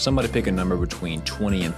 Somebody pick a number between 20 and...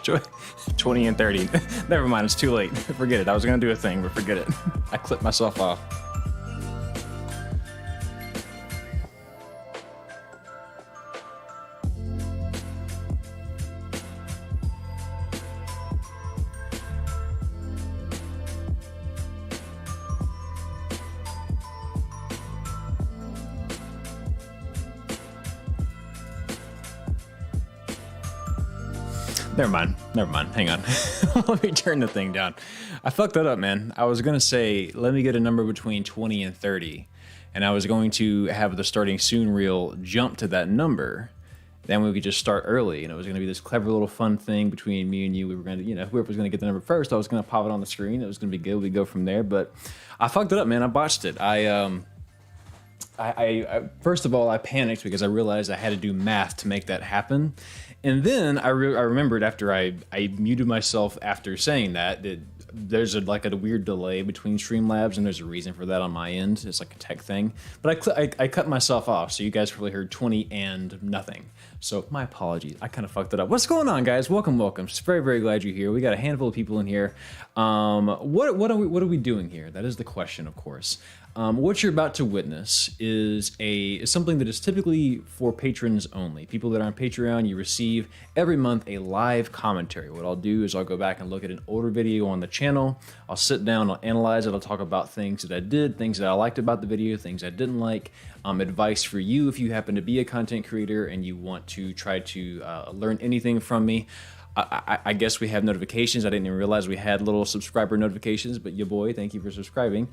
Tw- 20 and 30. Never mind, it's too late. Forget it. I was gonna do a thing, but forget it. I clipped myself off. Never mind. Hang on. Let me turn the thing down. I fucked that up, man. I was going to say, let me get a number between 20 and 30. And I was going to have the starting soon reel jump to that number. Then we could just start early. And it was going to be this clever little fun thing between me and you. We were going to, whoever was going to get the number first, I was going to pop it on the screen. It was going to be good. We'd go from there. But I fucked it up, man. I botched it. I first of all, I panicked because I realized I had to do math to make that happen. And then I remembered after I muted myself after saying that there's a weird delay between Streamlabs, and there's a reason for that on my end. It's like a tech thing. But I cut myself off, so you guys probably heard 20 and nothing. So my apologies. I kind of fucked it up. What's going on, guys? Welcome. Very, very glad you're here. We got a handful of people in here. What are we doing here? That is the question, of course. What you're about to witness is something that is typically for patrons only. People that are on Patreon, you receive every month a live commentary. What I'll do is I'll go back and look at an older video on the channel. I'll sit down, I'll analyze it, I'll talk about things that I did, things that I liked about the video, things I didn't like, advice for you if you happen to be a content creator and you want to try to learn anything from me. I guess we have notifications. I didn't even realize we had little subscriber notifications, but your boy, thank you for subscribing.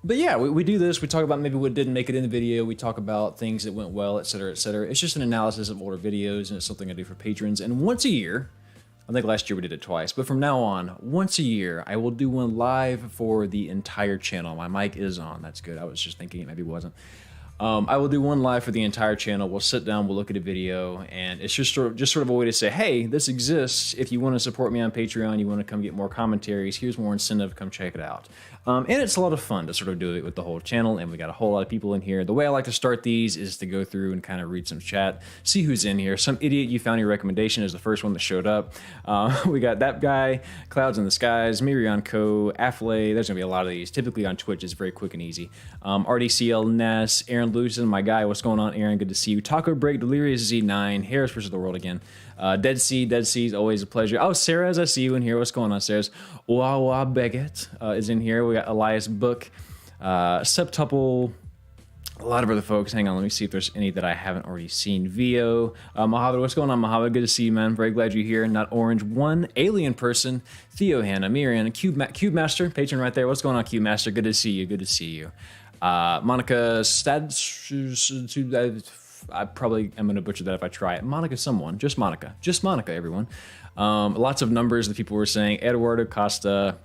But yeah, we do this. We talk about maybe what didn't make it in the video. We talk about things that went well, et cetera, et cetera. It's just an analysis of older videos, and it's something I do for patrons. And once a year, I think last year we did it twice, but from now on, once a year, I will do one live for the entire channel. My mic is on. That's good. I was just thinking it maybe wasn't. I will do one live for the entire channel. We'll sit down, we'll look at a video, and it's just sort of a way to say, hey, this exists. If you want to support me on Patreon, you want to come get more commentaries, here's more incentive, come check it out. And it's a lot of fun to sort of do it with the whole channel, and we got a whole lot of people in here. The way I like to start these is to go through and kind of read some chat, see who's in here. Some idiot you found your recommendation is the first one that showed up. We got that guy, Clouds in the Skies, Miriam Co, Affley. There's gonna be a lot of these. Typically on Twitch, it's very quick and easy. RDCL Ness, Aaron Lucen, my guy. What's going on, Aaron? Good to see you. Taco Break, Delirious Z9, Harris vs. the World again. Dead Sea is always a pleasure. Oh, Sarah, I see you in here. What's going on, Sarah? Wawa Beget is in here. We got Elias Book, Septuple, a lot of other folks. Hang on, let me see if there's any that I haven't already seen. Vio, Mohammed, what's going on, Mohammed? Good to see you, man. Very glad you're here. Not Orange One, Alien Person, Theo Hannah, Miriam, Cube Master, patron right there. What's going on, Cube Master? Good to see you. Good to see you. Monica Stad. I probably am going to butcher that if I try it. Monica someone. Just Monica, everyone. Lots of numbers that people were saying. Eduardo Costa,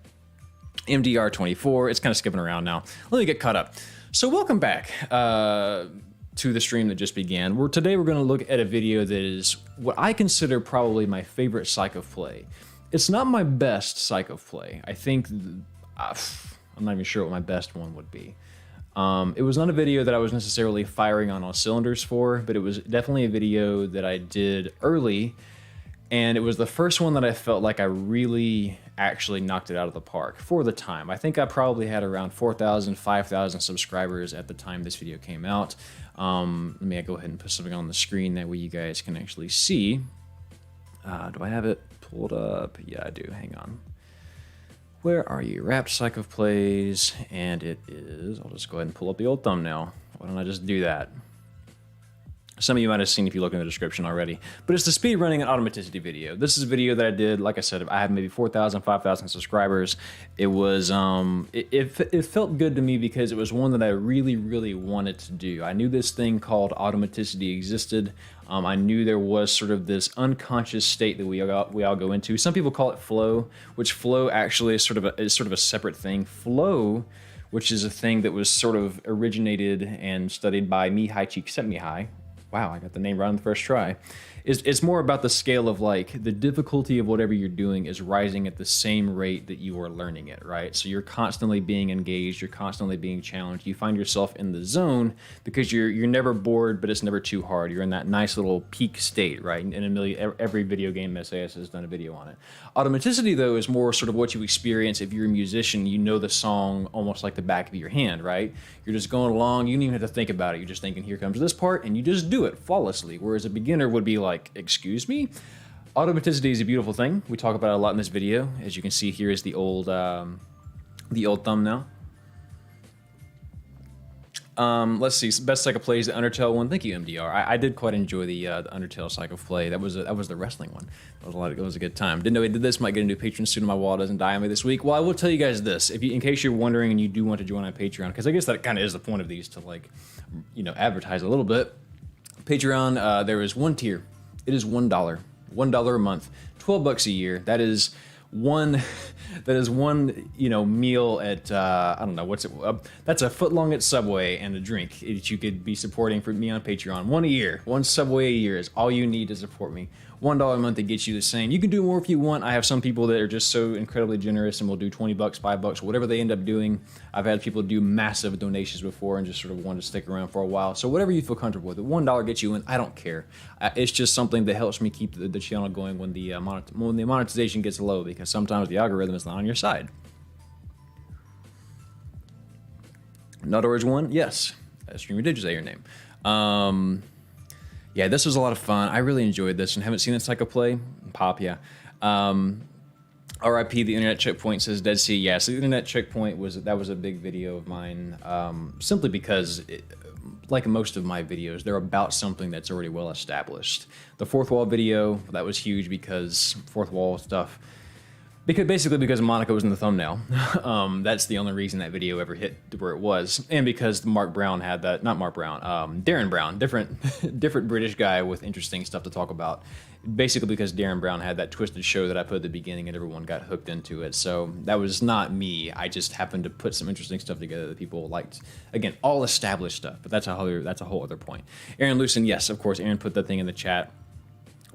MDR24. It's kind of skipping around now. Let me get caught up. So welcome back to the stream that just began. Today we're going to look at a video that is what I consider probably my favorite Psych of play. It's not my best Psych of play. I think, I'm not even sure what my best one would be. It was not a video that I was necessarily firing on all cylinders for, but it was definitely a video that I did early, and it was the first one that I felt like I really actually knocked it out of the park for the time. I think I probably had around 4,000, 5,000 subscribers at the time this video came out. Let me go ahead and put something on the screen that way you guys can actually see. Do I have it pulled up? Yeah, I do. Hang on. Where are you? Wrapped Psych of Plays, and it is, I'll just go ahead and pull up the old thumbnail. Why don't I just do that? Some of you might have seen if you look in the description already. But it's the speed running and automaticity video. This is a video that I did, like I said, I had maybe 4,000, 5,000 subscribers. It was, it felt good to me because it was one that I really, really wanted to do. I knew this thing called automaticity existed. I knew there was sort of this unconscious state that we all go into. Some people call it flow, which flow actually is sort of a separate thing. Flow, which is a thing that was sort of originated and studied by Mihai Csikszentmihalyi. Wow, I got the name right on the first try. It's more about the scale of like the difficulty of whatever you're doing is rising at the same rate that you are learning it, right? So you're constantly being engaged, you're constantly being challenged. You find yourself in the zone because you're never bored, but it's never too hard. You're in that nice little peak state, right? And every video game SAS has done a video on it. Automaticity, though, is more sort of what you experience if you're a musician. You know the song almost like the back of your hand, right? You're just going along. You don't even have to think about it. You're just thinking, here comes this part, and you just do it flawlessly. Whereas a beginner would be like, excuse me? Automaticity is a beautiful thing. We talk about it a lot in this video. As you can see, here is the old thumbnail. Let's see. Best Psych of Play is the Undertale one. Thank you, MDR. I did quite enjoy the Undertale Psych of Play. That was the wrestling one. It was a good time. Didn't know he did this. Might get a new Patreon soon. My wallet doesn't die on me this week. Well, I will tell you guys this. In case you're wondering and you do want to join on Patreon, because I guess that kind of is the point of these, to like, advertise a little bit. Patreon, there is one tier. It is $1. $1 a month. $12 a year. That is one meal at I don't know what's it. That's a foot long at Subway and a drink that you could be supporting for me on Patreon. One a year, one Subway a year is all you need to support me. $1 a month that gets you the same. You can do more if you want. I have some people that are just so incredibly generous and will do $20, $5, whatever they end up doing. I've had people do massive donations before and just sort of want to stick around for a while. So whatever you feel comfortable with. $1 gets you in. I don't care. It's just something that helps me keep the channel going when the monetization gets low, because sometimes the algorithm is not on your side. Nut Orange 1, yes. Streamer did you say your name? Yeah, this was a lot of fun. I really enjoyed this and haven't seen the Psych of Play. Pop, yeah. RIP, the Internet Checkpoint says Dead Sea. Yeah, so the Internet Checkpoint was a big video of mine, simply because, like most of my videos, they're about something that's already well established. The Fourth Wall video, that was huge because Fourth Wall stuff. Because Monica was in the thumbnail. That's the only reason that video ever hit where it was. And because Mark Brown had that, not Mark Brown, Darren Brown, different British guy with interesting stuff to talk about. Basically because Darren Brown had that twisted show that I put at the beginning and everyone got hooked into it. So that was not me. I just happened to put some interesting stuff together that people liked. Again, all established stuff, but that's a whole other point. Aaron Lucen, yes, of course, Aaron put that thing in the chat.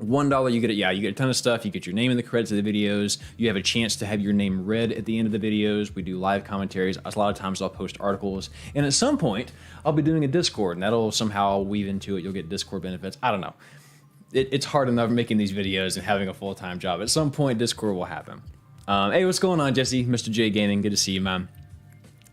$1, you get it. Yeah, you get a ton of stuff. You get your name in the credits of the videos. You have a chance to have your name read at the end of the videos. We do live commentaries. A lot of times I'll post articles, and at some point I'll be doing a Discord, and that'll somehow weave into it. You'll get Discord benefits. I don't know. It's hard enough making these videos and having a full-time job. At some point, Discord will happen. Hey, what's going on, Jesse? Mr. J Gaming, good to see you, man.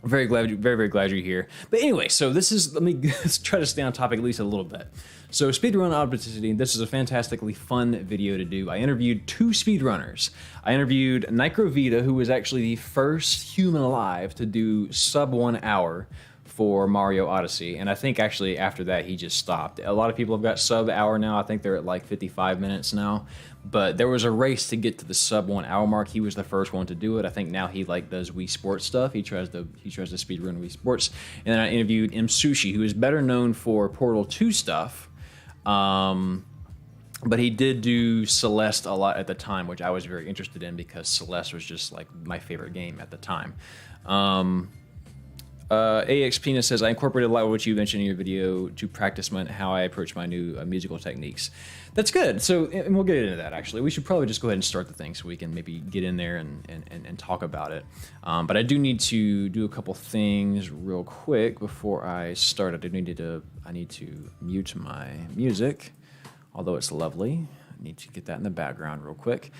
Very, very glad you're here. But anyway, so let me try to stay on topic at least a little bit. So speedrun authenticity, this is a fantastically fun video to do. I interviewed 2 speedrunners. I interviewed Nicrovita, who was actually the first human alive to do sub 1 hour for Mario Odyssey, and I think actually after that he just stopped. A lot of people have got sub hour now. I think they're at like 55 minutes now, but there was a race to get to the sub 1 hour mark. He was the first one to do it. I think now he like does Wii Sports stuff. He tries to speedrun Wii Sports. And then I interviewed M Sushi, who is better known for Portal 2 stuff, but he did do Celeste a lot at the time, which I was very interested in because Celeste was just like my favorite game at the time. AX Penis says, I incorporated a lot of what you mentioned in your video to practice how I approach my new musical techniques. That's good. So, and we'll get into that actually. We should probably just go ahead and start the thing so we can maybe get in there and talk about it. But I do need to do a couple things real quick before I start. I need to mute my music, although it's lovely. I need to get that in the background real quick.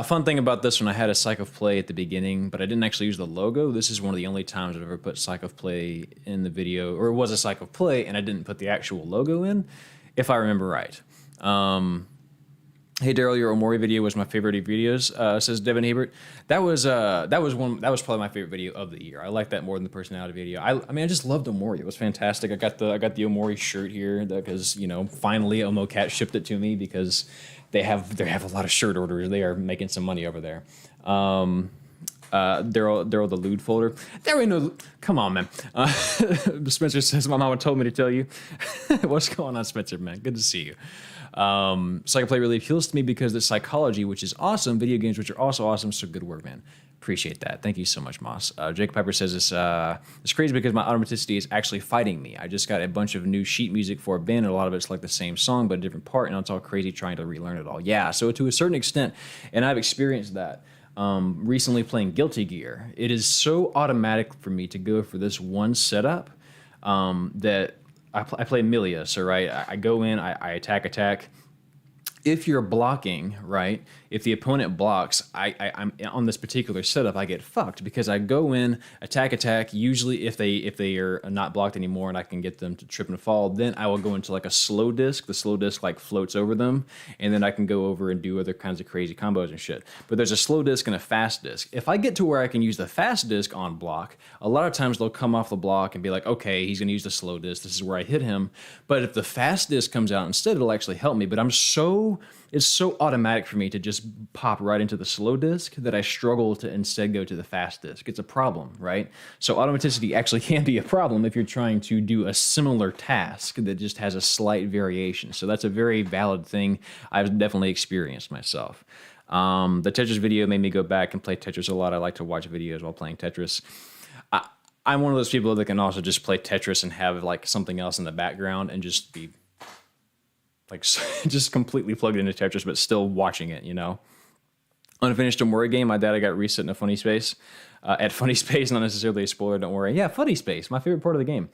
Fun thing about this one, I had a Psych of Play at the beginning, but I didn't actually use the logo. This is one of the only times I've ever put Psych of Play in the video, or it was a Psych of Play, and I didn't put the actual logo in, if I remember right. Hey Daryl, your Omori video was my favorite of videos. Says Devin Hebert. That was probably my favorite video of the year. I like that more than the personality video. I mean I just loved Omori. It was fantastic. I got the Omori shirt here because finally OmoCat shipped it to me because they have a lot of shirt orders. They are making some money over there. Daryl the lewd folder. There ain't no. Come on, man. Spencer says my mama told me to tell you. What's going on, Spencer? Man, good to see you. Psychoplay really appeals to me because it's psychology, which is awesome. Video games, which are also awesome. So good work, man. Appreciate that. Thank you so much, Moss. Jacob Piper says it's crazy because my automaticity is actually fighting me. I just got a bunch of new sheet music for a band, and a lot of it's like the same song but a different part, and it's all crazy trying to relearn it all. Yeah, so to a certain extent, and I've experienced that. Recently playing Guilty Gear, it is so automatic for me to go for this one setup that I play Melia. So right, I go in, I attack. If you're blocking, right, if the opponent blocks, I'm on this particular setup, I get fucked because I go in, attack. Usually if they are not blocked anymore and I can get them to trip and fall, then I will go into like a slow disc. The slow disc like floats over them, and then I can go over and do other kinds of crazy combos and shit. But there's a slow disc and a fast disc. If I get to where I can use the fast disc on block, a lot of times they'll come off the block and be like, okay, he's gonna use the slow disc. This is where I hit him. But if the fast disc comes out instead, it'll actually help me. But it's so automatic for me to just pop right into the slow disc that I struggle to instead go to the fast disc. It's a problem, right? So automaticity actually can be a problem if you're trying to do a similar task that just has a slight variation. So that's a very valid thing I've definitely experienced myself. The Tetris video made me go back and play Tetris a lot. I like to watch videos while playing Tetris. I'm one of those people that can also just play Tetris and have like something else in the background and just be like just completely plugged into Tetris, but still watching it, Unfinished Omori game. My dad got reset in a funny space. At funny space, not necessarily a spoiler, don't worry. Yeah, funny space, my favorite part of the game.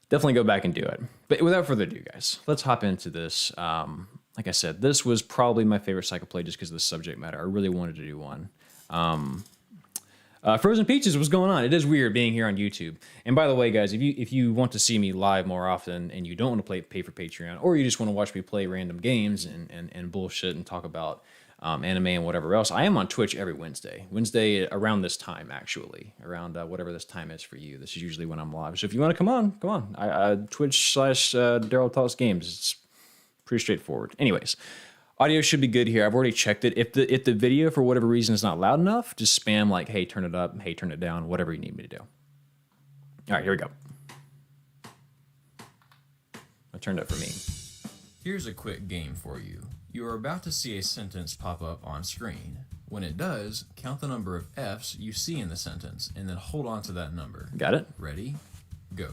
Definitely go back and do it. But without further ado, guys, let's hop into this. Like I said, this was probably my favorite Psychoplay just because of the subject matter. I really wanted to do one. Frozen Peaches, what's going on? It is weird being here on YouTube. And by the way, guys, if you want to see me live more often and you don't want to pay for Patreon, or you just want to watch me play random games and bullshit and talk about anime and whatever else, I am on Twitch every Wednesday. Wednesday around this time, actually. Around whatever this time is for you. This is usually when I'm live. So if you want to come on. Twitch/Daryl Talks Games. It's pretty straightforward. Anyways. Audio should be good here. I've already checked it. If the video, for whatever reason, is not loud enough, just spam like, hey, turn it up, hey, turn it down, whatever you need me to do. All right, here we go. I turned up for me. Here's a quick game for you. You are about to see a sentence pop up on screen. When it does, count the number of F's you see in the sentence, and then hold on to that number. Got it? Ready? Go.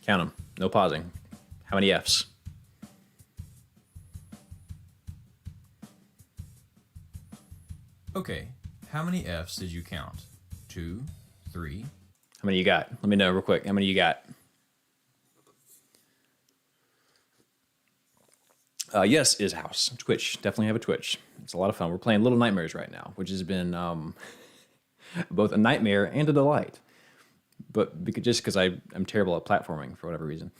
Count them. No pausing. How many F's? Okay, how many F's did you count? 2, 3. How many you got? Let me know real quick. How many you got? Yes, is house. Twitch. Definitely have a Twitch. It's a lot of fun. We're playing Little Nightmares right now, which has been both a nightmare and a delight. But just because I'm terrible at platforming for whatever reason.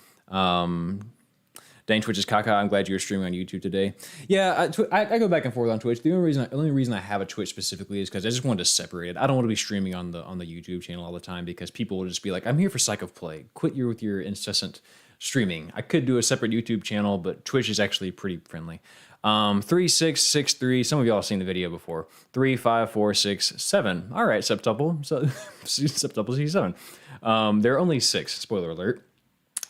Dang, Twitch is caca. I'm glad you were streaming on YouTube today. Yeah, I go back and forth on Twitch. The only reason I have a Twitch specifically is because I just wanted to separate it. I don't want to be streaming on the YouTube channel all the time because people will just be like, I'm here for Psychoplay. Quit with your incessant streaming. I could do a separate YouTube channel, but Twitch is actually pretty friendly. 3, 6, 6, 3. Some of y'all have seen the video before. 3, 5, 4, 6, 7. All right, septuple. So septuple C7. There are only 6. Spoiler alert.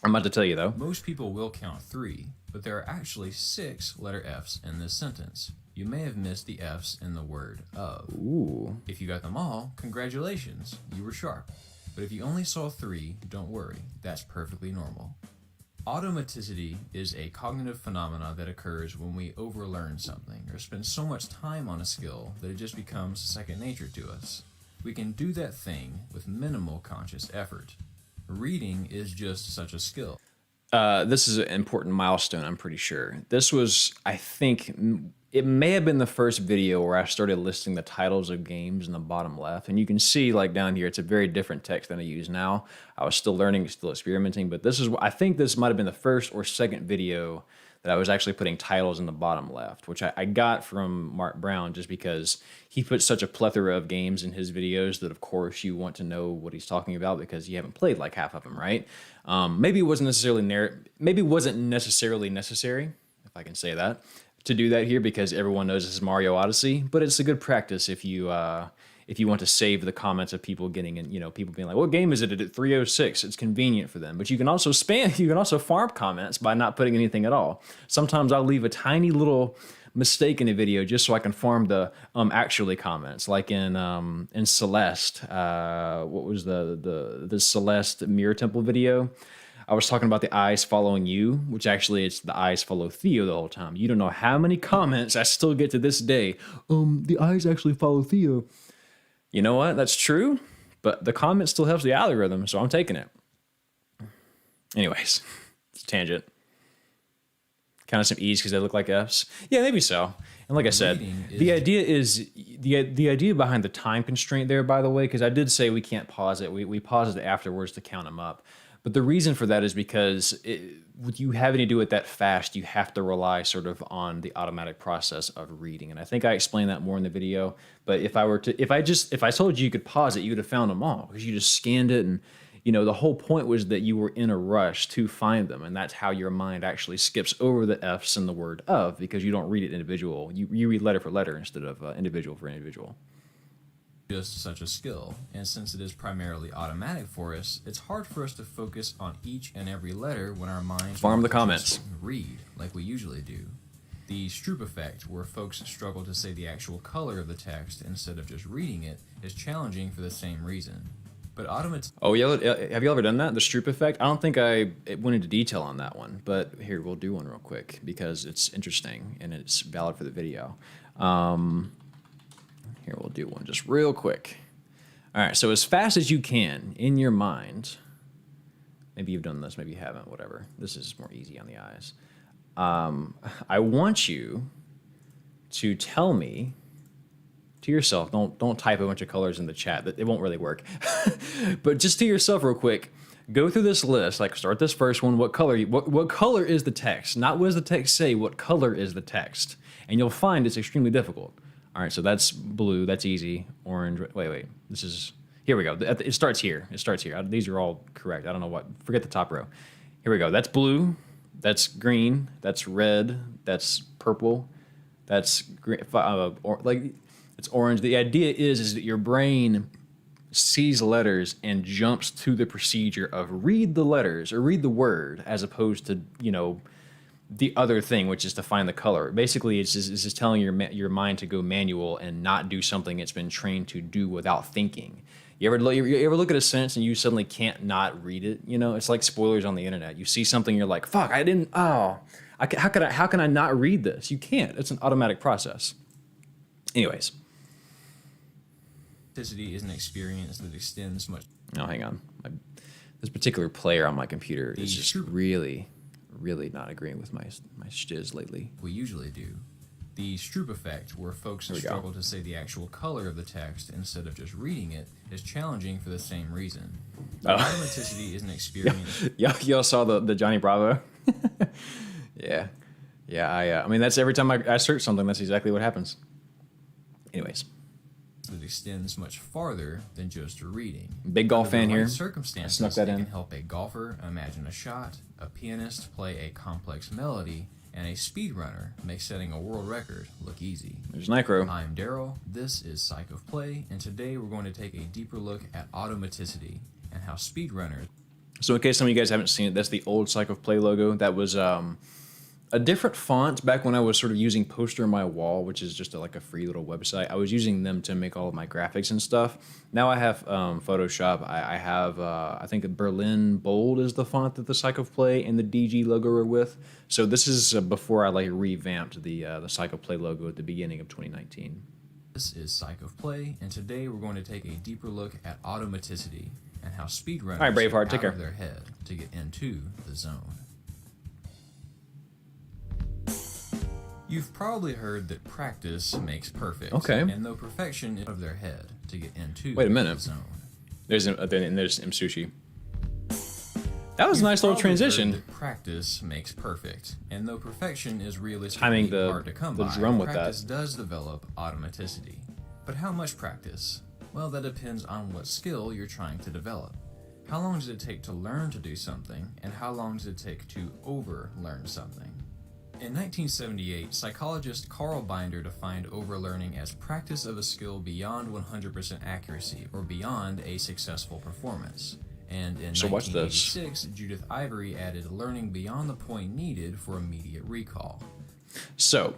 I'm about to tell you, though. Most people will count 3, but there are actually 6 letter F's in this sentence. You may have missed the F's in the word of. Ooh. If you got them all, congratulations, you were sharp. But if you only saw 3, don't worry, that's perfectly normal. Automaticity is a cognitive phenomena that occurs when we overlearn something or spend so much time on a skill that it just becomes second nature to us. We can do that thing with minimal conscious effort. Reading is just such a skill. This is an important milestone, I'm pretty sure. This was, I think, it may have been the first video where I started listing the titles of games in the bottom left. And you can see, like, down here, it's a very different text than I use now. I was still learning, still experimenting, but I think this might have been the first or second video that I was actually putting titles in the bottom left, which I got from Mark Brown just because he puts such a plethora of games in his videos that, of course, you want to know what he's talking about because you haven't played like half of them, right? Maybe it wasn't necessarily necessary, if I can say that, to do that here because everyone knows this is Mario Odyssey, but it's a good practice if you want to save the comments of people getting in, people being like, what game is it at 306? It's convenient for them. But you can also farm comments by not putting anything at all. Sometimes I'll leave a tiny little mistake in a video just so I can farm the actually comments. Like in Celeste, what was the Celeste Mirror Temple video? I was talking about the eyes following you, which actually it's the eyes follow Theo the whole time. You don't know how many comments I still get to this day. The eyes actually follow Theo. You know what? That's true, but the comment still helps the algorithm, so I'm taking it. Anyways, it's a tangent. Kind of some E's because they look like F's. Yeah, maybe so. And like I said, the idea is the idea behind the time constraint there, by the way, because I did say we can't pause it. We paused it afterwards to count them up. But the reason for that is because with you having to do it that fast, you have to rely sort of on the automatic process of reading. And I think I explained that more in the video. But if I told you could pause it, you would have found them all because you just scanned it. And, the whole point was that you were in a rush to find them. And that's how your mind actually skips over the F's in the word of because you don't read it individual. You read letter for letter instead of individual for individual. Just such a skill, and since it is primarily automatic for us, it's hard for us to focus on each and every letter when our minds farm the comments. Read like we usually do. The Stroop effect, where folks struggle to say the actual color of the text instead of just reading it, is challenging for the same reason. But Oh, yeah, have you ever done that? The Stroop effect? I don't think I went into detail on that one, but here, we'll do one real quick because it's interesting and it's valid for the video. Here, we'll do one just real quick. All right, so as fast as you can in your mind, maybe you've done this, maybe you haven't, whatever. This is more easy on the eyes. I want you to tell me to yourself, don't type a bunch of colors in the chat. It won't really work. But just to yourself real quick, go through this list, like start this first one, what color is the text? Not what does the text say, what color is the text? And you'll find it's extremely difficult. All right, so that's blue. That's easy. Orange. Wait. This is... Here we go. It starts here. These are all correct. I don't know what... Forget the top row. Here we go. That's blue. That's green. That's red. That's purple. That's green. It's orange. The idea is that your brain sees letters and jumps to the procedure of read the letters or read the word as opposed to, the other thing, which is to find the color. Basically, it's just telling your mind to go manual and not do something it's been trained to do without thinking. You ever look at a sentence and you suddenly can't not read it? It's like spoilers on the internet. You see something, you're like, "Fuck, I didn't. Oh, how can I not read this?" You can't. It's an automatic process. Anyways, authenticity is an experience that extends much. Oh, hang on. This particular player on my computer is just really not agreeing with my shiz lately. We usually do. The Stroop effect, where folks struggle to say the actual color of the text instead of just reading it, is challenging for the same reason. Automaticity is an experience. Y'all saw the Johnny Bravo? Yeah. I mean, that's every time I search something, that's exactly what happens. Anyways. That extends much farther than just reading. Big golf fan here. Circumstances snuck that in. Can help a golfer imagine a shot, a pianist play a complex melody, and a speedrunner make setting a world record look easy. There's Nicro. I'm Daryl, this is Psych of Play, and today we're going to take a deeper look at automaticity and how speedrunners... So in case some of you guys haven't seen it, that's the old Psych of Play logo. That was a different font back when I was sort of using Poster on My Wall, which is just like a free little website. I was using them to make all of my graphics and stuff. Now I have Photoshop. I have, I think Berlin Bold is the font that the Psych of Play and the DG logo are with. So this is before I revamped the Psych of Play logo at the beginning of 2019. This is Psych of Play, and today we're going to take a deeper look at automaticity and how speedrunners All right, Braveheart, get take out care. of their head to get into the zone. You've probably heard that practice makes perfect. Okay. And though perfection is of their head to get into Wait a minute. the zone. There's M Sushi. That was a You've nice little probably heard transition. that practice makes perfect, and though perfection is realistically Timing the hard to come by, drum with practice that. does develop automaticity. But how much practice? Well, that depends on what skill you're trying to develop. How long does it take to learn to do something, and how long does it take to overlearn something? In 1978, psychologist Carl Binder defined overlearning as practice of a skill beyond 100% accuracy or beyond a successful performance. And in So watch this. 1986, Judith Ivory added learning beyond the point needed for immediate recall. So,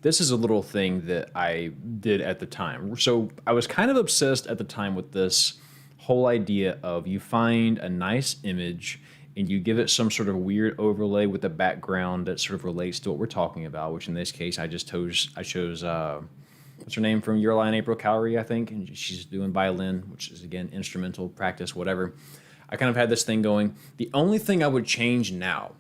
this is a little thing that I did at the time. So, I was kind of obsessed at the time with this whole idea of you find a nice image and you give it some sort of weird overlay with a background that sort of relates to what we're talking about, which in this case I chose what's her name from Your Lie in April, Calorie, I think, and she's doing violin, which is again instrumental practice, whatever. I kind of had this thing going. The only thing I would change now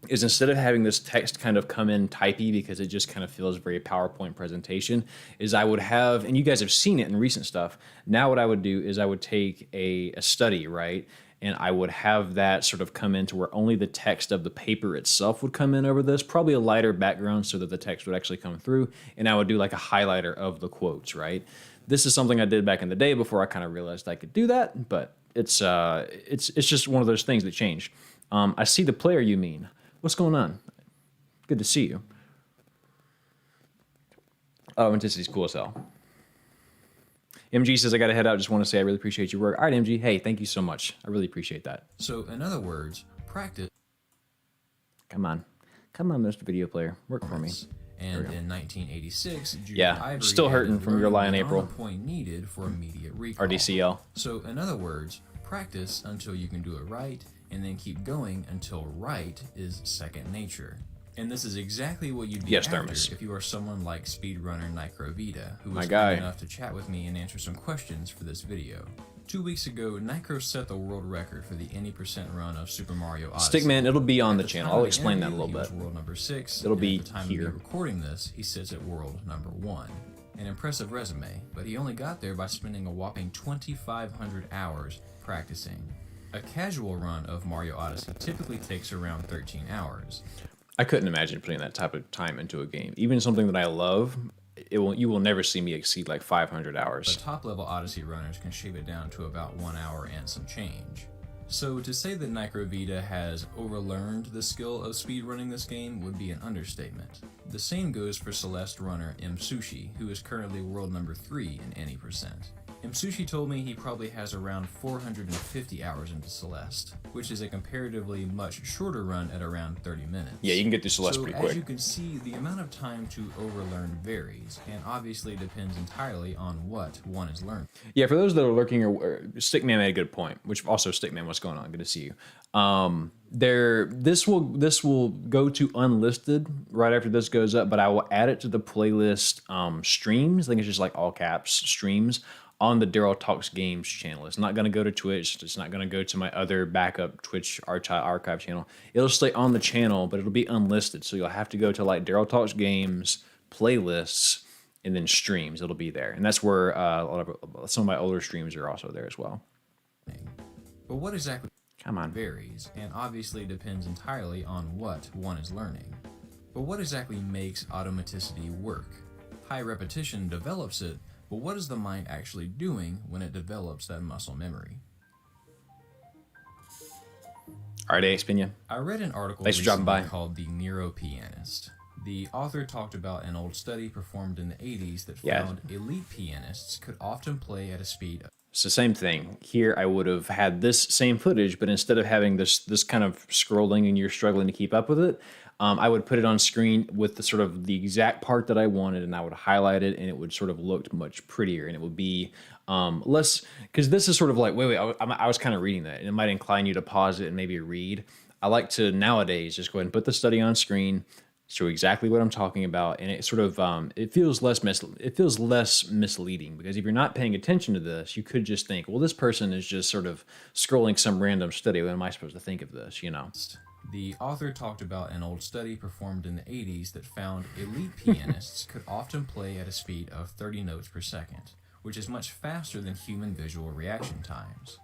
is instead of having this text kind of come in typey because it just kind of feels very PowerPoint presentation, is I would have, and you guys have seen it in recent stuff, now what I would do is I would take a study, right? And I would have that sort of come into where only the text of the paper itself would come in over this, probably a lighter background so that the text would actually come through, and I would do like a highlighter of the quotes, right? This is something I did back in the day before I kind of realized I could do that, but it's just one of those things that changed. I see the player you mean. What's going on? Good to see you. Oh, Intensity is cool as hell. MG says, I got to head out. Just want to say I really appreciate your work. All right, MG. Hey, thank you so much. I really appreciate that. So, in other words, practice. Come on. Come on, Mr. Video Player. Work for me. And in 1986, Judith Yeah, Ivory still hurting added from Your Lie in learning April. beyond the point needed for immediate recall. RDCL. So, in other words, practice until you can do it right, and then keep going until right is second nature. And this is exactly what you'd be after Thermos. if you are someone like speedrunner Nicrovita, who My was guy. kind enough to chat with me and answer some questions for this video. 2 weeks ago, Nicro set the world record for the any percent run of Super Mario Odyssey. Stickman, it'll be on At the the channel. time I'll of the explain that a interview, little he bit. was world number 6. It'll and be at the time here. of me recording this, he sits at world number 1. An impressive resume, but he only got there by spending a whopping 2,500 hours practicing. A casual run of Mario Odyssey typically takes around 13 hours. I couldn't imagine putting that type of time into a game. Even something that I love, you will never see me exceed like 500 hours. But top-level Odyssey runners can shave it down to about 1 hour and some change. So to say that Nicrovita has overlearned the skill of speedrunning this game would be an understatement. The same goes for Celeste runner M Sushi, who is currently world number 3 in any percent. M Sushi told me he probably has around 450 hours into Celeste, which is a comparatively much shorter run at around 30 minutes. Yeah, you can get through Celeste So pretty as quick. you can see, the amount of time to overlearn varies, and obviously depends entirely on what one is learning. Yeah, for those that are lurking, or Stickman made a good point. Which also Stickman, what's going on? Good to see you. This will go to unlisted right after this goes up, but I will add it to the playlist streams. I think it's just like all caps streams on the Daryl Talks Games channel. It's not going to go to Twitch. It's not going to go to my other backup Twitch archive channel. It'll stay on the channel, but it'll be unlisted. So you'll have to go to like Daryl Talks Games playlists and then streams. It'll be there, and that's where a lot of some of my older streams are also there as well. But what exactly Come on. varies, and obviously depends entirely on what one is learning. But what exactly makes automaticity work? High repetition develops it, but what is the mind actually doing when it develops that muscle memory? All right, Xpinia. I read an article Thanks for dropping recently by. called The Neuropianist. The author talked about an old study performed in the 80s that Yeah. found elite pianists could often play at a speed of It's the same thing. Here I would have had this same footage, but instead of having this kind of scrolling and you're struggling to keep up with it, I would put it on screen with the sort of the exact part that I wanted, and I would highlight it, and it would sort of look much prettier, and it would be less, because this is sort of like, wait, I was kind of reading that, and it might incline you to pause it and maybe read. I like to nowadays just go ahead and put the study on screen, show exactly what I'm talking about, and it sort of it feels less misleading, because if you're not paying attention to this, you could just think, well, this person is just sort of scrolling some random study. What am I supposed to think of this? You know. The author talked about an old study performed in the 80s that found elite pianists could often play at a speed of 30 notes per second, which is much faster than human visual reaction times.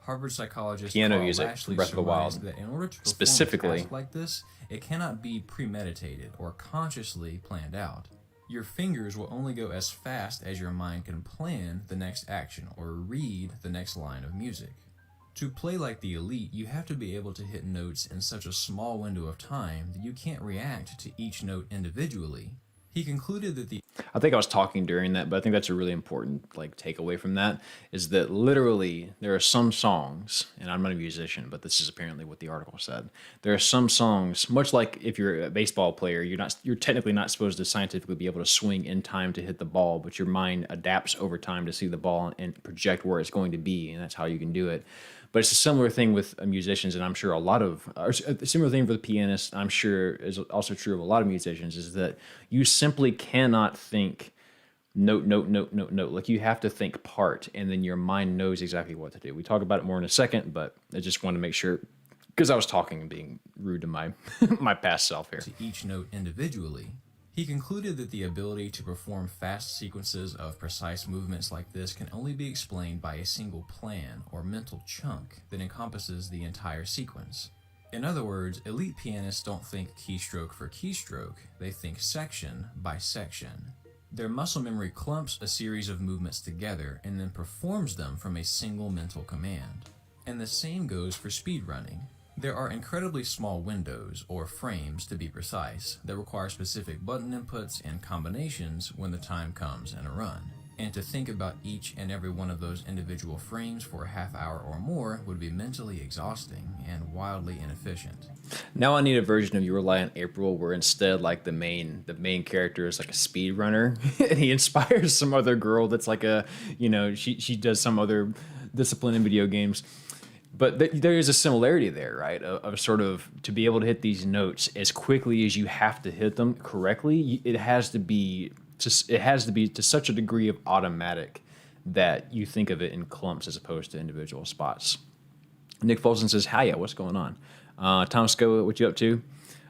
Harvard psychologist Piano Carl music Lashley from Breath of the surmised Wild. that in order to perform Specifically. a task like this, it cannot be premeditated or consciously planned out. Your fingers will only go as fast as your mind can plan the next action or read the next line of music. To play like the elite, you have to be able to hit notes in such a small window of time that you can't react to each note individually. He concluded that the I think I was talking during that, but I think that's a really important like takeaway from that is that literally there are some songs, and I'm not a musician, but this is apparently what the article said. There are some songs, much like if you're a baseball player, you're technically not supposed to scientifically be able to swing in time to hit the ball, but your mind adapts over time to see the ball and project where it's going to be, and that's how you can do it. But it's a similar thing with musicians, and I'm sure a similar thing for the pianist, I'm sure is also true of a lot of musicians, is that you simply cannot think note, note, note, note, note. Like you have to think part, and then your mind knows exactly what to do. We talk about it more in a second, but I just want to make sure, because I was talking and being rude to my my past self here. To each note individually. He concluded that the ability to perform fast sequences of precise movements like this can only be explained by a single plan or mental chunk that encompasses the entire sequence. In other words, elite pianists don't think keystroke for keystroke, they think section by section. Their muscle memory clumps a series of movements together and then performs them from a single mental command. And the same goes for speedrunning. There are incredibly small windows, or frames to be precise, that require specific button inputs and combinations when the time comes in a run. And to think about each and every one of those individual frames for a half hour or more would be mentally exhausting and wildly inefficient. Now I need a version of You Rely on April where instead like the main character is like a speed runner and he inspires some other girl that's like she does some other discipline in video games. But there is a similarity there, right? Of sort of to be able to hit these notes as quickly as you have to hit them correctly. It has to be to such a degree of automatic that you think of it in clumps as opposed to individual spots. Nick Folsom says, "Hi, what's going on?" Tom Sco, what you up to?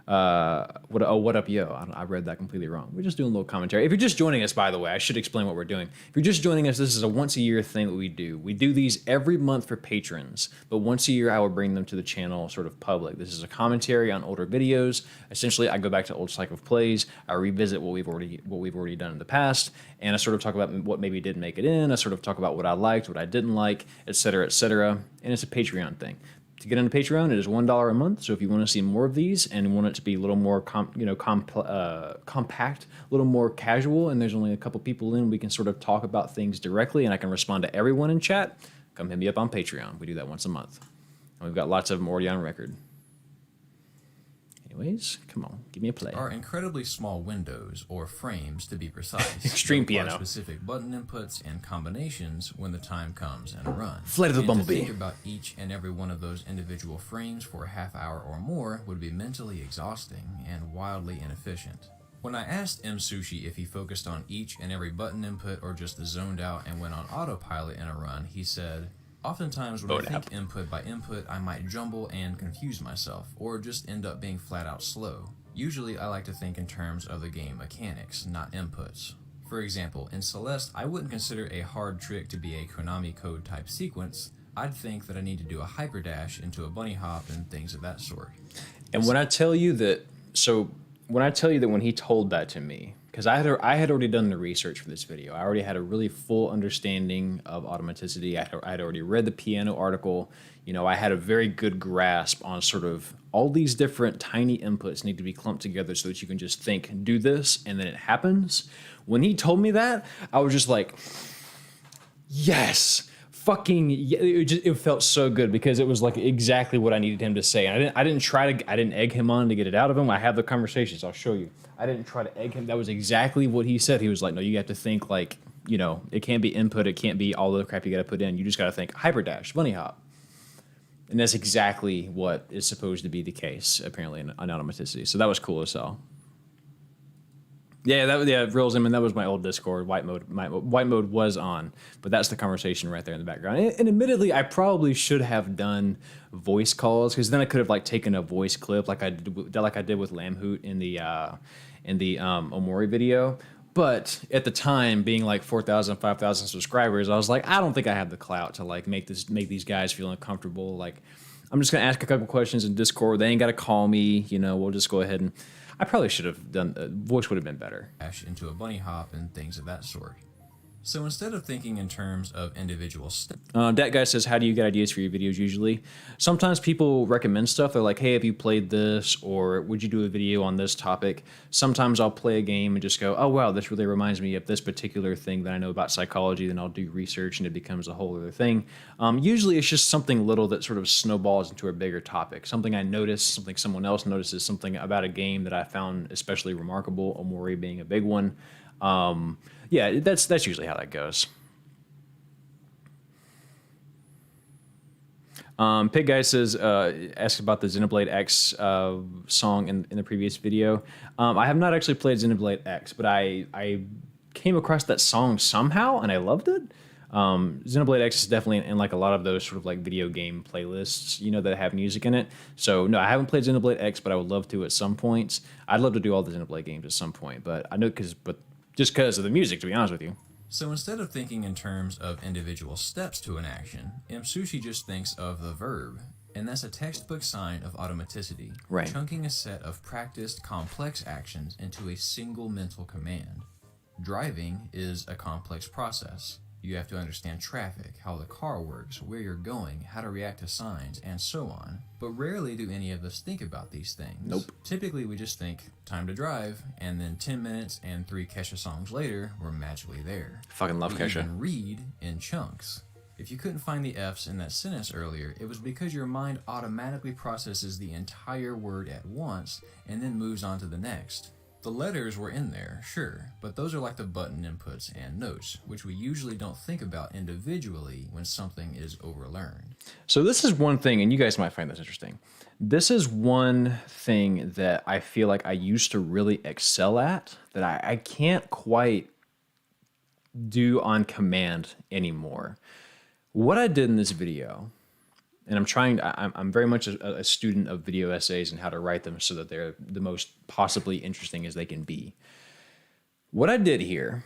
What up, yo? I read that completely wrong. We're just doing a little commentary. If you're just joining us, by the way, I should explain what we're doing. If you're just joining us, this is a once-a-year thing that we do. We do these every month for patrons, but once a year I will bring them to the channel sort of public. This is a commentary on older videos. Essentially, I go back to old Psych of Plays. I revisit what we've already done in the past, and I sort of talk about what maybe didn't make it in. I sort of talk about what I liked, what I didn't like, etc., etc. And it's a Patreon thing. To get into Patreon, it is $1 a month. So if you want to see more of these and want it to be a little more compact, a little more casual, and there's only a couple people in, we can sort of talk about things directly, and I can respond to everyone in chat. Come hit me up on Patreon. We do that once a month, and we've got lots of them already on record. Anyways, come on, give me a play. Are incredibly small windows, or frames to be precise. Extreme piano. Specific button inputs and combinations when the time comes in a run. Flight of the Bumblebee. To think about each and every one of those individual frames for a half hour or more would be mentally exhausting and wildly inefficient. When I asked M. Sushi if he focused on each and every button input or just zoned out and went on autopilot in a run, he said, "Oftentimes when I think input by input, I might jumble and confuse myself, or just end up being flat out slow. Usually I like to think in terms of the game mechanics, not inputs. For example, in Celeste, I wouldn't consider a hard trick to be a Konami code type sequence. I'd think that I need to do a hyperdash into a bunny hop and things of that sort." And when I tell you that when he told that to me, because I had already done the research for this video. I already had a really full understanding of automaticity. I had already read the piano article. I had a very good grasp on sort of all these different tiny inputs need to be clumped together so that you can just think, do this, and then it happens. When he told me that, I was just like, yes. It felt so good because it was like exactly what I needed him to say. And I didn't egg him on to get it out of him. I have the conversations. I'll show you. I didn't try to egg him. That was exactly what he said. He was like, no, you have to think like, it can't be input. It can't be all the crap you got to put in. You just got to think hyperdash, bunny hop. And that's exactly what is supposed to be the case, apparently, in automaticity. So that was cool as hell. Yeah, Reels. I mean, that was my old Discord. White mode was on, but that's the conversation right there in the background. And admittedly, I probably should have done voice calls because then I could have taken a voice clip like I did with Lamhoot in the Omori video. But at the time, being like 4,000, 5,000 subscribers, I was like, I don't think I have the clout to like make these guys feel uncomfortable. Like, I'm just gonna ask a couple questions in Discord. They ain't gotta call me. You know, we'll just go ahead and. I probably should have done. Voice would have been better. Into a bunny hop and things of that sort. So instead of thinking in terms of individual steps... That guy says, how do you get ideas for your videos usually? Sometimes people recommend stuff. They're like, hey, have you played this? Or would you do a video on this topic? Sometimes I'll play a game and just go, oh, wow, this really reminds me of this particular thing that I know about psychology. Then I'll do research and it becomes a whole other thing. Usually it's just something little that sort of snowballs into a bigger topic. Something I noticed, something someone else notices, something about a game that I found especially remarkable, Omori being a big one. Yeah, that's usually how that goes. Pig Guy says, asks about the Xenoblade X song in the previous video. I have not actually played Xenoblade X, but I came across that song somehow and I loved it. Xenoblade X is definitely in like a lot of those sort of like video game playlists, you know, that have music in it. So no, I haven't played Xenoblade X, but I would love to at some points. I'd love to do all the Xenoblade games at some point, but I know just because of the music, to be honest with you. So instead of thinking in terms of individual steps to an action, Sushi just thinks of the verb, and that's a textbook sign of automaticity, right? Chunking a set of practiced complex actions into a single mental command. Driving is a complex process. You have to understand traffic, how the car works, where you're going, how to react to signs, and so on. But rarely do any of us think about these things. Nope. Typically, we just think, time to drive, and then 10 minutes and 3 Kesha songs later, we're magically there. Fucking love Kesha. We even read in chunks. If you couldn't find the F's in that sentence earlier, it was because your mind automatically processes the entire word at once and then moves on to the next. The letters were in there, sure, but those are like the button inputs and notes, which we usually don't think about individually when something is overlearned. So this is one thing, and you guys might find this interesting. This is one thing that I feel like I used to really excel at that I can't quite do on command anymore. What I did in this video, and I'm very much a student of video essays and how to write them so that they're the most possibly interesting as they can be. What I did here,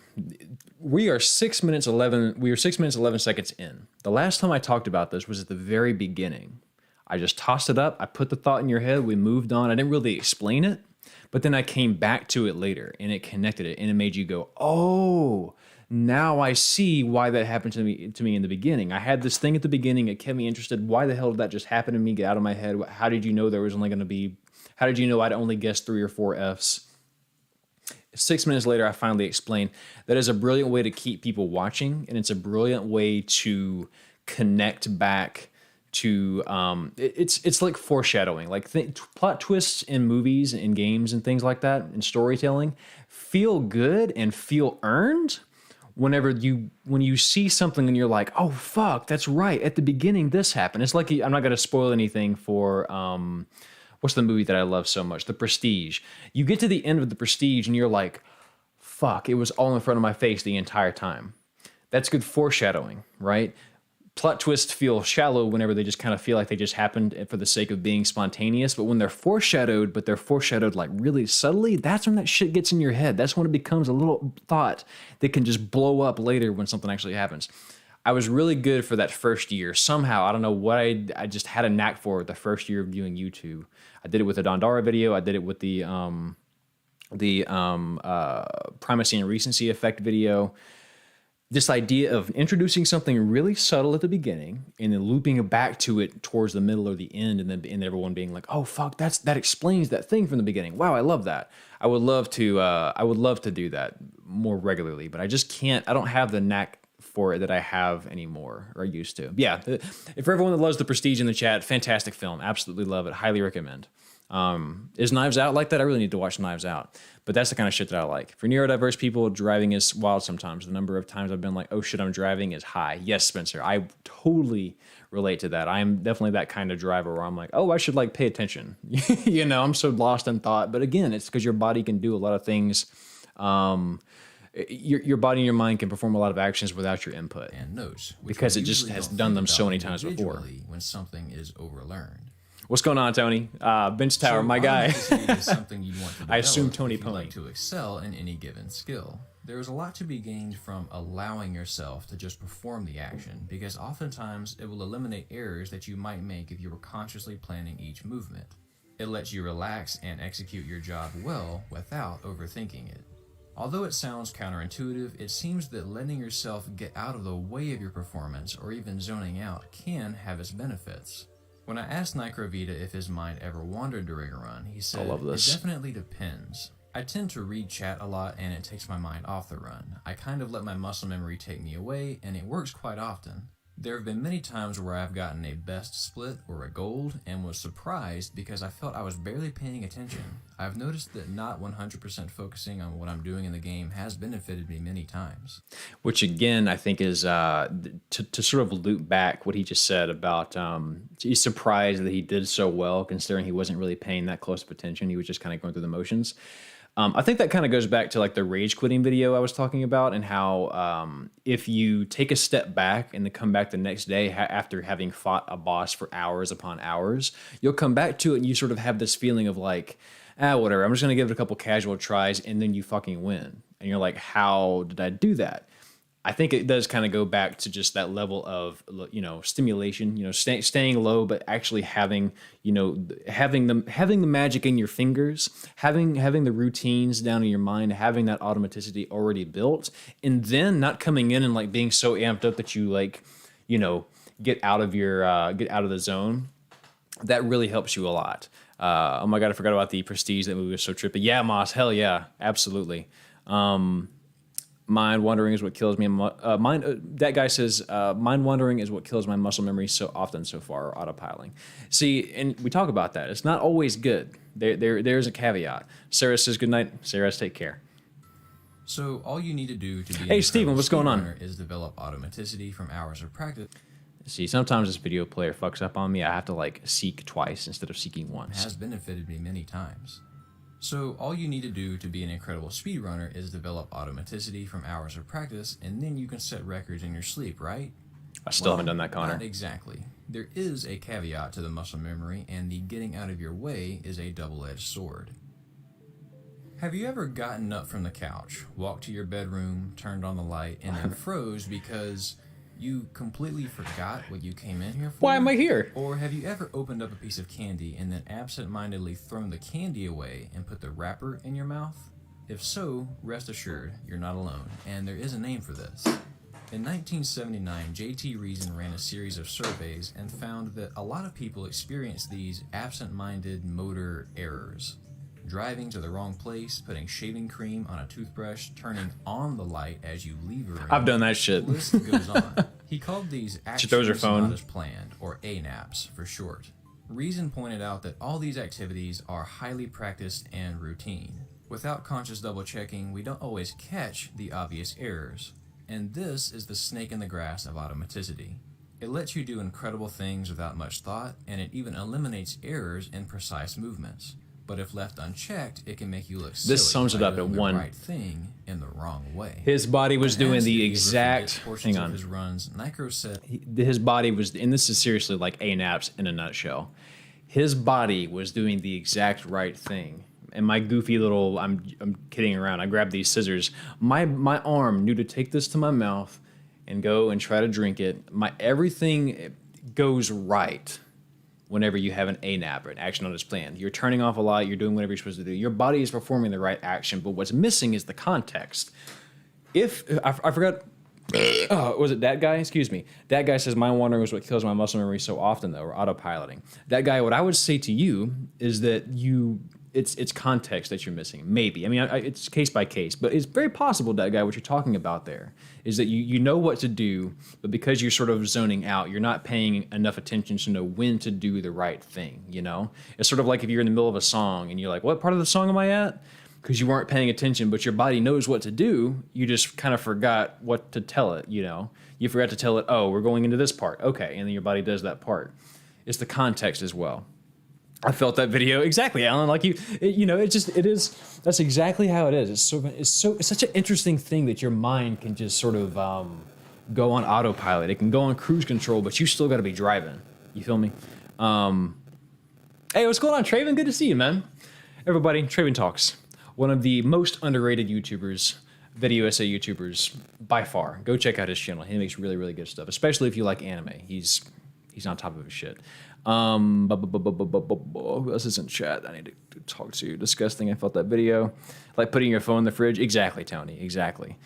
we are 6 minutes 11 seconds in. The last time I talked about this was at the very beginning. I just tossed it up. I put the thought in your head. We moved on. I didn't really explain it, but then I came back to it later and it connected it and it made you go, oh, now I see why that happened to me in the beginning. I had this thing at the beginning. It kept me interested. Why the hell did that just happen to me? Get out of my head. How did you know there was only going to be, how did you know I'd only guessed 3 or 4 Fs? 6 minutes later, I finally explained that is a brilliant way to keep people watching. And it's a brilliant way to connect back to, it's like foreshadowing, like plot twists in movies and games and things like that and storytelling feel good and feel earned when you see something and you're like, oh fuck, that's right. At the beginning, this happened. It's like, I'm not going to spoil anything for, what's the movie that I love so much? The Prestige. You get to the end of The Prestige and you're like, fuck, it was all in front of my face the entire time. That's good foreshadowing, right? Plot twists feel shallow whenever they just kind of feel like they just happened for the sake of being spontaneous. But when they're foreshadowed, but they're foreshadowed like really subtly, that's when that shit gets in your head. That's when it becomes a little thought that can just blow up later when something actually happens. I was really good for that first year. Somehow, I don't know what I just had a knack for the first year of doing YouTube. I did it with the Dondara video. I did it with the primacy and recency effect video. This idea of introducing something really subtle at the beginning and then looping it back to it towards the middle or the end, and then everyone being like, "Oh fuck, that explains that thing from the beginning." Wow, I love that. I would love to do that more regularly, but I just can't. I don't have the knack for it that I have anymore or used to. Yeah, if for everyone that loves The Prestige in the chat, fantastic film, absolutely love it, highly recommend. Is Knives Out like that? I really need to watch Knives Out. But that's the kind of shit that I like. For neurodiverse people, driving is wild sometimes. The number of times I've been like, oh shit, I'm driving is high. Yes, Spencer, I totally relate to that. I am definitely that kind of driver where I'm like, oh, I should like pay attention. You know, I'm so lost in thought. But again, it's because your body can do a lot of things. Your body and your mind can perform a lot of actions without your input. And notes. Because it just has done them so many times before. When something is overlearned. What's going on, Tony? Bench Tower, my guy. Is something you'd want to develop I assume Tony if you'd Pony. like to excel in any given skill. There is a lot to be gained from allowing yourself to just perform the action, because oftentimes it will eliminate errors that you might make if you were consciously planning each movement. It lets you relax and execute your job well without overthinking it. Although it sounds counterintuitive, it seems that letting yourself get out of the way of your performance or even zoning out can have its benefits. When I asked Nicrovita if his mind ever wandered during a run, he said, "It definitely depends. I tend to read chat a lot and it takes my mind off the run. I kind of let my muscle memory take me away and it works quite often. There have been many times where I've gotten a best split or a gold and was surprised because I felt I was barely paying attention. I've noticed that not 100% focusing on what I'm doing in the game has benefited me many times." Which again, I think is to sort of loop back what he just said about he's surprised that he did so well considering he wasn't really paying that close of attention. He was just kind of going through the motions. I think that kind of goes back to like the rage quitting video I was talking about, and how if you take a step back and then come back the next day after having fought a boss for hours upon hours, you'll come back to it and you sort of have this feeling of like, whatever, I'm just going to give it a couple casual tries, and then you fucking win. And you're like, how did I do that? I think it does kind of go back to just that level of, stimulation, staying low, but actually having the magic in your fingers, having the routines down in your mind, having that automaticity already built, and then not coming in and like being so amped up that you get out of the zone. That really helps you a lot. Oh my God, I forgot about the Prestige. That movie was so trippy. Yeah, Moss, hell yeah, absolutely. Mind wandering is what kills me. That guy says, mind wandering is what kills my muscle memory so often so far, or autopiling. See, and we talk about that. It's not always good. There's a caveat. Sarah says, good night. Sarah, take care. So all you need to do to be Hey, Steven, what's going on? Is develop automaticity from hours of practice. See, sometimes this video player fucks up on me. I have to like seek twice instead of seeking once. Has benefited me many times. So all you need to do to be an incredible speedrunner is develop automaticity from hours of practice, and then you can set records in your sleep, right? I still haven't done that, Connor. Not exactly. There is a caveat to the muscle memory, and the getting out of your way is a double-edged sword. Have you ever gotten up from the couch, walked to your bedroom, turned on the light, and then froze because you completely forgot what you came in here for? Why am I here? Or have you ever opened up a piece of candy and then absent-mindedly thrown the candy away and put the wrapper in your mouth? If so, rest assured, you're not alone, and there is a name for this. In 1979, J.T. Reason ran a series of surveys and found that a lot of people experience these absent-minded motor errors. Driving to the wrong place, putting shaving cream on a toothbrush, turning on the light as you leave a room. I've done that shit. The list goes on. He called these actions not as planned, or ANAPs for short. Reason pointed out that all these activities are highly practiced and routine. Without conscious double-checking, we don't always catch the obvious errors. And this is the snake in the grass of automaticity. It lets you do incredible things without much thought, and it even eliminates errors in precise movements. But if left unchecked, it can make you look silly. This sums it up at one. The right thing in the wrong way. His body was doing the exact. Hang on. His runs, Nicro said his body was, and this is seriously like ANAPs in a nutshell. His body was doing the exact right thing. And my goofy little, I'm kidding around. I grabbed these scissors. My arm knew to take this to my mouth and go and try to drink it. Everything goes right whenever you have an ANAP or an action on its plan. You're turning off a light, you're doing whatever you're supposed to do. Your body is performing the right action, but what's missing is the context. If, I forgot, was it that guy? Excuse me. That guy says, mind wandering is what kills my muscle memory so often, though, or autopiloting. That guy, what I would say to you is that it's context that you're missing. Maybe. I mean, it's case by case, but it's very possible, that guy, what you're talking about there is that you know what to do, but because you're sort of zoning out, you're not paying enough attention to know when to do the right thing, you know? It's sort of like if you're in the middle of a song and you're like, what part of the song am I at? Because you weren't paying attention, but your body knows what to do. You just kind of forgot what to tell it, you know? You forgot to tell it, oh, we're going into this part. Okay, and then your body does that part. It's the context as well. I felt that video exactly, Alan. Like that's exactly how it is. It's such an interesting thing that your mind can just sort of go on autopilot. It can go on cruise control, but you still got to be driving. You feel me? Hey, what's going on, Traven? Good to see you, man. Everybody, Traven Talks, one of the most underrated YouTubers video essay YouTubers by far. Go check out his channel. He makes really, really good stuff, especially if you like anime. He's on top of his shit. Who else is in chat? I need to talk to. Disgusting. I felt that video. Like putting your phone in the fridge. Exactly, Tony. Exactly.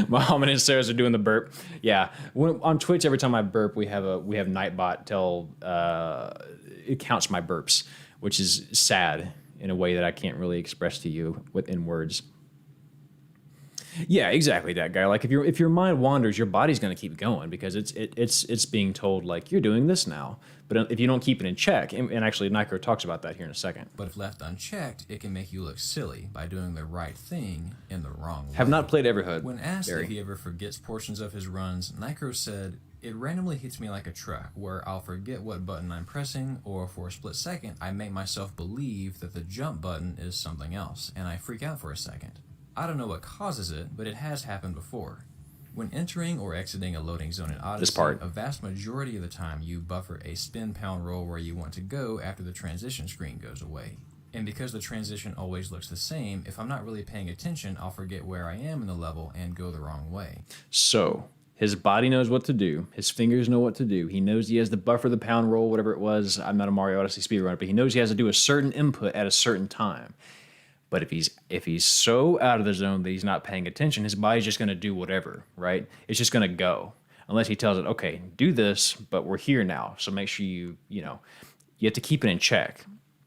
Muhammad and Sarah's are doing the burp. Yeah. On Twitch, every time I burp, we have Nightbot tell it counts my burps, which is sad in a way that I can't really express to you within words. Yeah, exactly, that guy. Like if your mind wanders, your body's going to keep going because it's being told like you're doing this now. But if you don't keep it in check, and actually Nikro talks about that here in a second. But if left unchecked, it can make you look silly by doing the right thing in the wrong way. Have not played Everhood. When asked if he ever forgets portions of his runs, Nikro said, "It randomly hits me like a truck, where I'll forget what button I'm pressing, or for a split second, I make myself believe that the jump button is something else, and I freak out for a second. I don't know what causes it, but it has happened before. When entering or exiting a loading zone in Odyssey, a vast majority of the time you buffer a spin pound roll where you want to go after the transition screen goes away. And because the transition always looks the same, if I'm not really paying attention, I'll forget where I am in the level and go the wrong way." So, his body knows what to do. His fingers know what to do. He knows he has to buffer the pound roll, whatever it was. I'm not a Mario Odyssey speedrunner, but he knows he has to do a certain input at a certain time. But if he's so out of the zone that he's not paying attention, his body's just going to do whatever, right? It's just going to go. Unless he tells it, okay, do this, but we're here now. So make sure you have to keep it in check.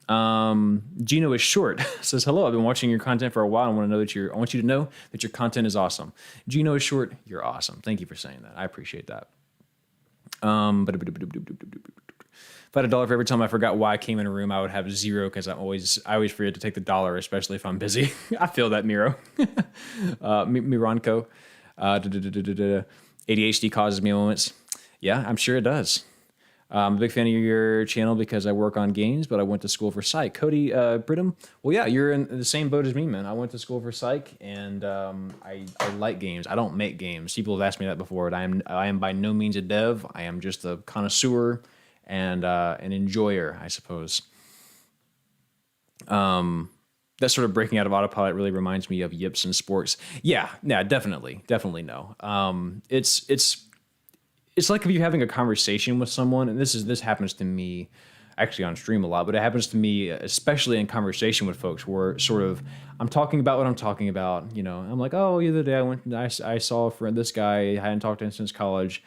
Gino is short. Says, "Hello, I've been watching your content for a while. I want you to know that your content is awesome." Gino is short. You're awesome. Thank you for saying that. I appreciate that. If I had $1 for every time I forgot why I came in a room, I would have 0 because I always forget to take the dollar, especially if I'm busy. I feel that, Miro. Miranko. ADHD causes me moments. Yeah, I'm sure it does. I'm a big fan of your channel because I work on games, but I went to school for Psych. Cody Brittam, well, yeah, you're in the same boat as me, man. I went to school for Psych, and I like games. I don't make games. People have asked me that before, and I am by no means a dev. I am just a connoisseur and an enjoyer, I suppose. That sort of breaking out of autopilot really reminds me of yips and sports. Yeah, definitely no. It's like if you're having a conversation with someone, and this happens to me actually on stream a lot, but it happens to me especially in conversation with folks where sort of I'm talking about what I'm talking about. I'm like, oh, the other day I saw a friend, this guy, I hadn't talked to him since college.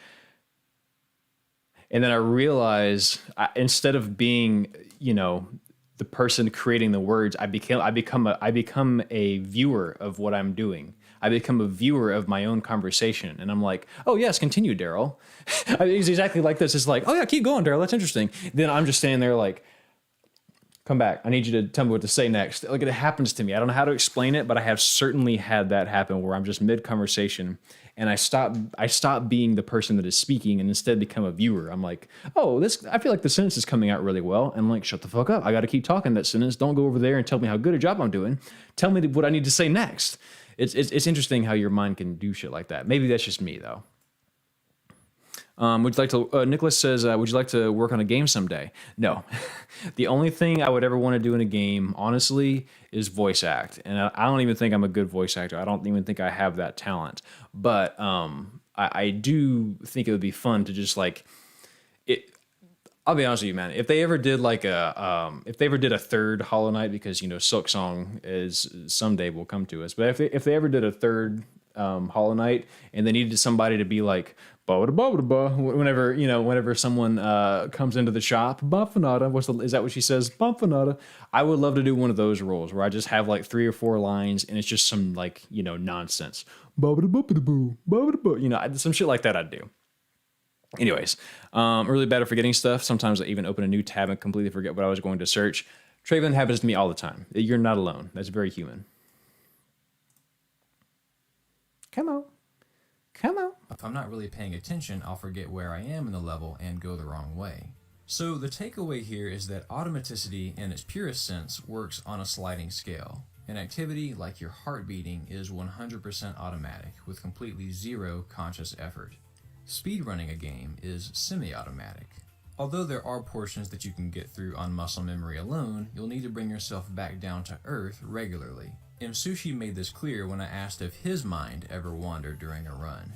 And then I realize instead of being, the person creating the words, I become a viewer of what I'm doing. I become a viewer of my own conversation, and I'm like, oh yes, continue, Daryl. It's exactly like this. It's like, oh yeah, keep going, Daryl. That's interesting. Then I'm just standing there like, come back. I need you to tell me what to say next. Like, it happens to me. I don't know how to explain it, but I have certainly had that happen where I'm just mid conversation and I stop being the person that is speaking and instead become a viewer. I'm like, oh, I feel like the sentence is coming out really well. And I'm like, shut the fuck up. I got to keep talking that sentence. Don't go over there and tell me how good a job I'm doing. Tell me what I need to say next. It's interesting how your mind can do shit like that. Maybe that's just me though. Would you like to? Nicholas says, "Would you like to work on a game someday?" No. The only thing I would ever want to do in a game, honestly, is voice act, and I don't even think I'm a good voice actor. I don't even think I have that talent. But I do think it would be fun to just like it. I'll be honest with you, man. If they ever did a third Hollow Knight, because Silk Song is someday will come to us, but if they ever did a third Hollow Knight and they needed somebody to be like whenever someone comes into the shop, Bumfanada, is that what she says? Bumfanada. I would love to do one of those roles where I just have like 3 or 4 lines and it's just some nonsense. Some shit like that I'd do. Anyways, I'm really bad at forgetting stuff. Sometimes I even open a new tab and completely forget what I was going to search. Traven, happens to me all the time. You're not alone. That's very human. Come on. If I'm not really paying attention, I'll forget where I am in the level and go the wrong way. So the takeaway here is that automaticity in its purest sense works on a sliding scale. An activity like your heart beating is 100% automatic with completely zero conscious effort. Speedrunning a game is semi-automatic. Although there are portions that you can get through on muscle memory alone, you'll need to bring yourself back down to earth regularly. Sushi made this clear when I asked if his mind ever wandered during a run.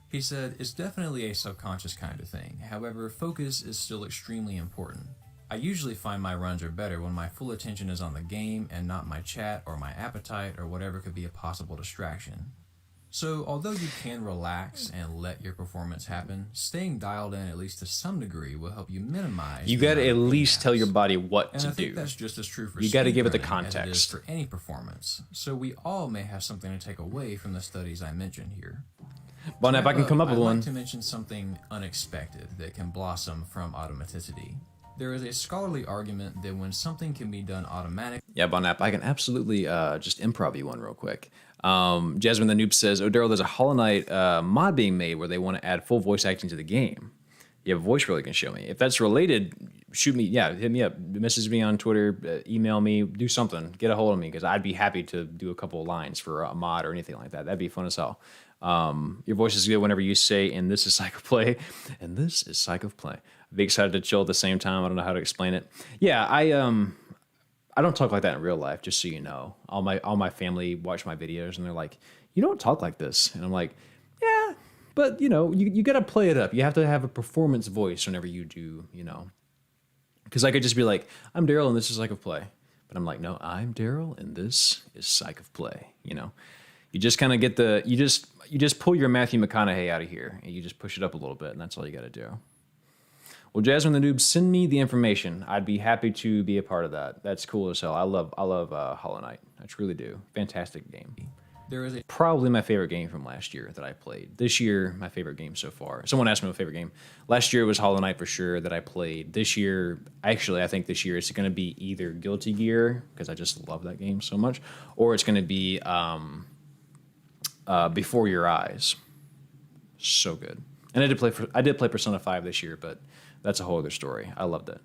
He said, it's definitely a subconscious kind of thing, however, focus is still extremely important. I usually find my runs are better when my full attention is on the game and not my chat or my appetite or whatever could be a possible distraction. So, although you can relax and let your performance happen, staying dialed in at least to some degree will help you minimize. You got to at least tell your body what to do. And I think that's just as true for you got to give it the speedrunning as it is context for any performance. So we all may have something to take away from the studies I mentioned here. Well, now if I can come up with I'd one. like to mention something unexpected that can blossom from automaticity. There is a scholarly argument that when something can be done automatically... Yeah, Bonap, I can absolutely just improv you one real quick. Jasmine the Noob says, oh, Daryl, there's a Hollow Knight mod being made where they want to add full voice acting to the game. You have a voice reel you can show me. If that's related, shoot me. Yeah, hit me up. Message me on Twitter, email me, do something. Get a hold of me because I'd be happy to do a couple of lines for a mod or anything like that. That'd be fun as hell. Your voice is good whenever you say, and this is Psych of Play, and this is Psych of Play. I'd be excited to chill at the same time. I don't know how to explain it. Yeah, I don't talk like that in real life, just so you know. All my family watch my videos, and they're like, you don't talk like this. And I'm like, yeah, but, you know, you got to play it up. You have to have a performance voice whenever you do, you know. Because I could just be like, I'm Daryl, and this is Psych of Play. But I'm like, no, I'm Daryl, and this is Psych of Play, you know. You just kind of get the, you just pull your Matthew McConaughey out of here, and you just push it up a little bit, and that's all you got to do. Well, Jasmine the Noob, send me the information. I'd be happy to be a part of that. That's cool as hell. I love Hollow Knight. I truly do. Fantastic game. There is probably my favorite game from last year that I played. This year, my favorite game so far. Someone asked me my favorite game. Last year was Hollow Knight for sure that I played. This year, actually, I think this year it's going to be either Guilty Gear, because I just love that game so much, or it's going to be Before Your Eyes. So good. And I did play Persona 5 this year, but that's a whole other story. I loved it.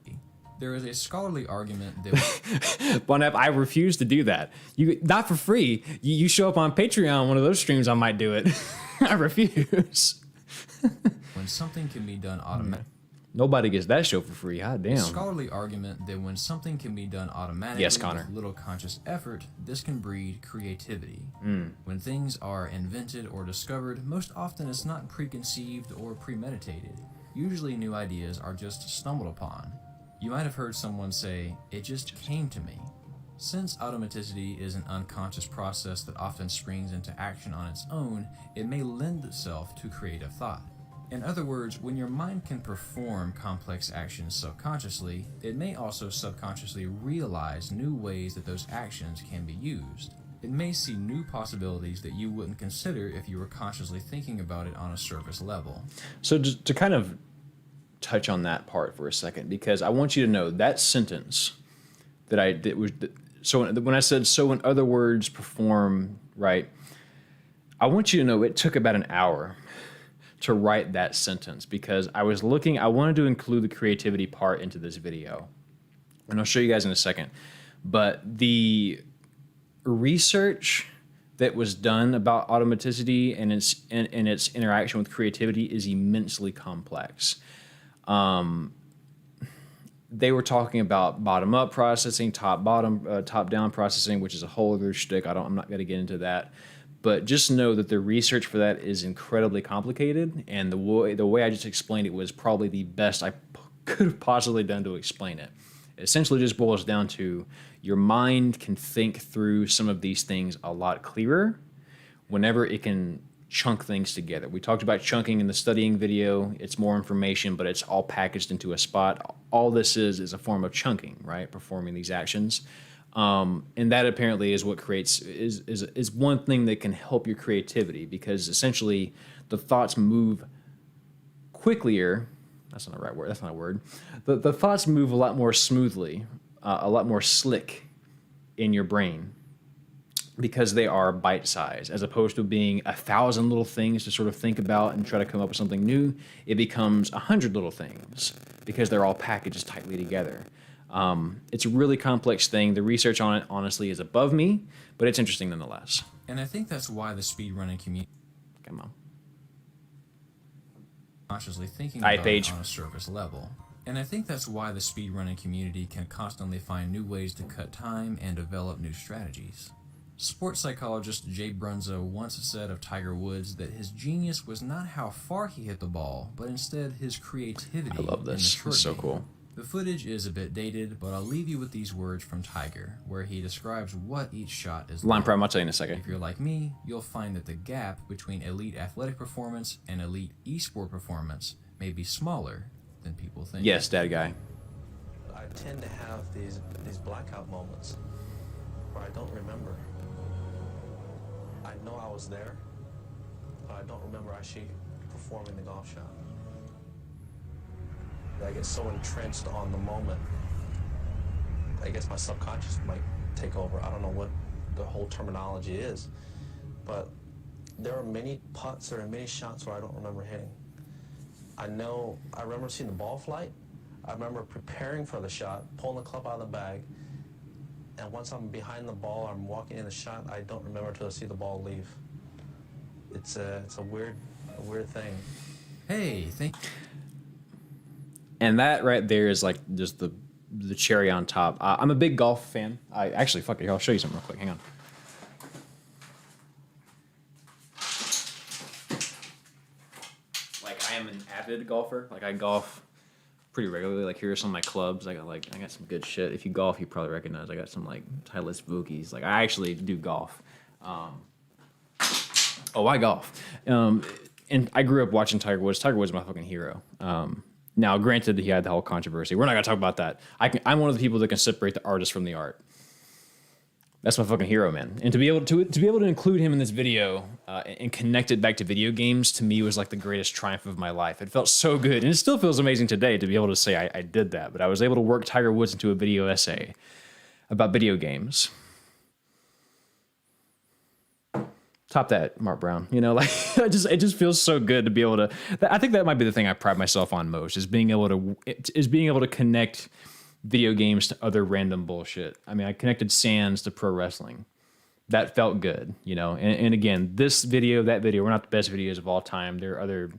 There is a scholarly argument that... Bonap, I refuse to do that. Not for free. You show up on Patreon, one of those streams, I might do it. I refuse. When something can be done automatically... Nobody gets that show for free. God damn. A scholarly argument that when something can be done automatically yes, Connor. with little conscious effort, this can breed creativity. When things are invented or discovered, most often it's not preconceived or premeditated. Usually new ideas are just stumbled upon. You might have heard someone say, it just came to me. Since automaticity is an unconscious process that often springs into action on its own, it may lend itself to creative thought. In other words, when your mind can perform complex actions subconsciously, it may also subconsciously realize new ways that those actions can be used. It may see new possibilities that you wouldn't consider if you were consciously thinking about it on a surface level. So just to kind of touch on that part for a second, because I want you to know that sentence that I did was, so when I said, so in other words, perform, right, I want you to know it took about an hour to write that sentence because I wanted to include the creativity part into this video. And I'll show you guys in a second. But the research that was done about automaticity and its interaction with creativity is immensely complex. They were talking about bottom-up processing, top-down processing, which is a whole other shtick. I'm not going to get into that. But just know that the research for that is incredibly complicated, and the way I just explained it was probably the best I could have possibly done to explain it. It essentially just boils down to your mind can think through some of these things a lot clearer whenever it can chunk things together. We talked about chunking in the studying video. It's more information, but it's all packaged into a spot. All this is a form of chunking, right? Performing these actions. And that apparently is what creates is one thing that can help your creativity because essentially the thoughts move quicklier. That's not the right word. That's not a word. The thoughts move a lot more smoothly, a lot more slick in your brain because they are bite-sized, as opposed to being 1,000 little things to sort of think about and try to come up with something new. It becomes 100 little things because they're all packaged tightly together. It's a really complex thing. The research on it, honestly, is above me, but it's interesting nonetheless. And I think that's why the speedrunning community... Come on. Consciously thinking about Paige. it on a surface level. And I think that's why the speedrunning community can constantly find new ways to cut time and develop new strategies. Sports psychologist Jay Brunzo once said of Tiger Woods that his genius was not how far he hit the ball, but instead his creativity. I love this. It's so cool. The footage is a bit dated, but I'll leave you with these words from Tiger, where he describes what each shot is Line like. Prime, I'll tell you in a second. If you're like me, you'll find that the gap between elite athletic performance and elite esport performance may be smaller than people think. Yes, Dad Guy. I tend to have these blackout moments where I don't remember. I know I was there, but I don't remember actually performing the golf shot. I get so entrenched on the moment. I guess my subconscious might take over. I don't know what the whole terminology is, but there are many putts, there are many shots where I don't remember hitting. I remember seeing the ball flight. I remember preparing for the shot, pulling the club out of the bag, and once I'm behind the ball, I'm walking in the shot, I don't remember until I see the ball leave. It's a weird thing. Hey, And that right there is like just the cherry on top. I'm a big golf fan. Fuck it, I'll show you something real quick. Hang on. Like, I am an avid golfer. Like, I golf pretty regularly. Like, here are some of my clubs. I got some good shit. If you golf, you probably recognize I got some like Titleist Vookies. Like, I actually do golf. I golf. And I grew up watching Tiger Woods. Tiger Woods is my fucking hero. Now, granted, he had the whole controversy. We're not gonna talk about that. I'm one of the people that can separate the artist from the art. That's my fucking hero, man. And to be able to include him in this video and connect it back to video games, to me was like the greatest triumph of my life. It felt so good, and it still feels amazing today to be able to say I did that. But I was able to work Tiger Woods into a video essay about video games. Top that, Mark Brown. You know, like it just feels so good to be able to. I think that might be the thing I pride myself on most is being able to connect video games to other random bullshit. I mean, I connected Sands to pro wrestling. That felt good, you know. And again, this video, that video, we're not the best videos of all time. There are other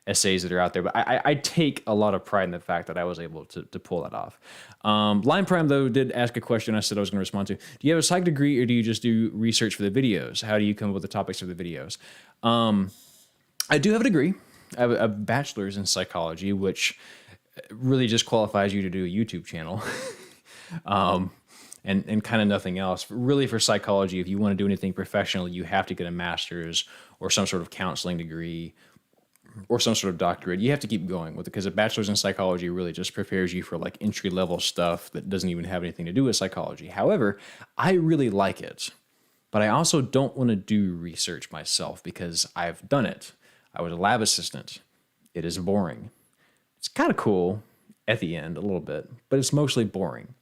essays that are out there, but I take a lot of pride in the fact that I was able to pull that off. Line Prime, though, did ask a question I said I was going to respond to. Do you have a psych degree or do you just do research for the videos? How do you come up with the topics for the videos? I do have a degree. I have a bachelor's in psychology, which really just qualifies you to do a YouTube channel. And kind of nothing else. Really, for psychology, if you want to do anything professional, you have to get a master's or some sort of counseling degree or some sort of doctorate. You have to keep going with it because a bachelor's in psychology really just prepares you for like entry-level stuff that doesn't even have anything to do with psychology. However, I really like it, but I also don't want to do research myself because I've done it. I was a lab assistant. It is boring. It's kind of cool at the end a little bit, but it's mostly boring.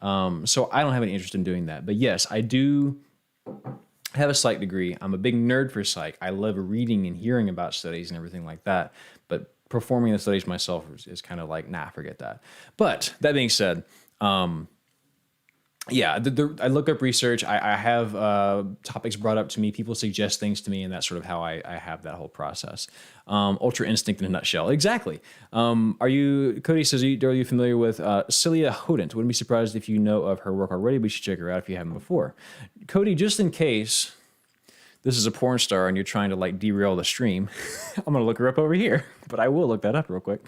So I don't have any interest in doing that. But yes, I do have a psych degree. I'm a big nerd for psych. I love reading and hearing about studies and everything like that. But performing the studies myself is kind of like, nah, forget that. But that being said, yeah, I look up research. I have topics brought up to me. People suggest things to me, and that's sort of how I have that whole process. Ultra Instinct in a nutshell. Exactly. Cody says, are you familiar with Celia Hodent? Wouldn't be surprised if you know of her work already, but you should check her out if you haven't before. Cody, just in case this is a porn star and you're trying to like derail the stream, I'm going to look her up over here, but I will look that up real quick.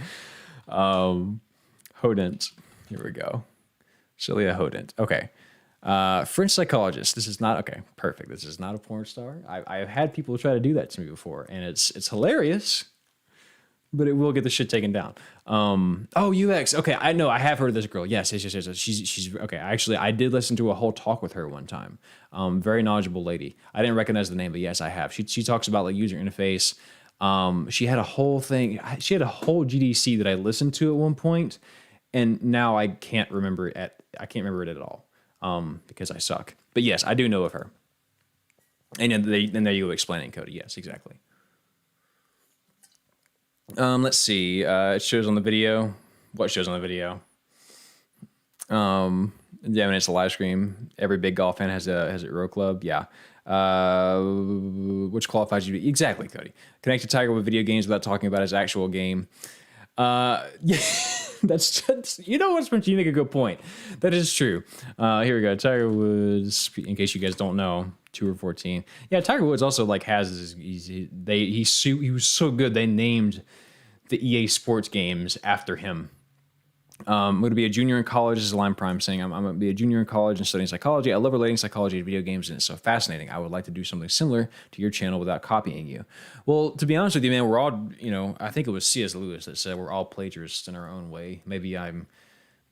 Hodent. Here we go. Celia Hodent. Okay. French psychologist. This is not, okay, perfect. This is not a porn star. I've had people try to do that to me before, and it's hilarious, but it will get the shit taken down. UX. Okay, I know. I have heard of this girl. Yes. She's okay. I did listen to a whole talk with her one time. Very knowledgeable lady. I didn't recognize the name, but yes, I have. She talks about like user interface. She had a whole thing. She had a whole GDC that I listened to at one point. And now I can't remember it at all because I suck. But yes, I do know of her. And then there you go explaining, Cody. Yes, exactly. Let's see. It shows on the video. What shows on the video? Yeah, when it's a live stream, every big golf fan has a row club. Yeah. Which qualifies you to be exactly, Cody. Connect to Tiger with video games without talking about his actual game. Yeah. That's just, you know what's you make a good point. That is true. Here we go. Tiger Woods, in case you guys don't know, 2 or 14. Yeah, Tiger Woods also like has he was so good they named the EA Sports games after him. I'm going to be a junior in college. This is Lime Prime saying I'm going to be a junior in college and studying psychology. I love relating psychology to video games, and it's so fascinating. I would like to do something similar to your channel without copying you. Well, to be honest with you, man, we're all, I think it was C.S. Lewis that said we're all plagiarists in our own way. Maybe I'm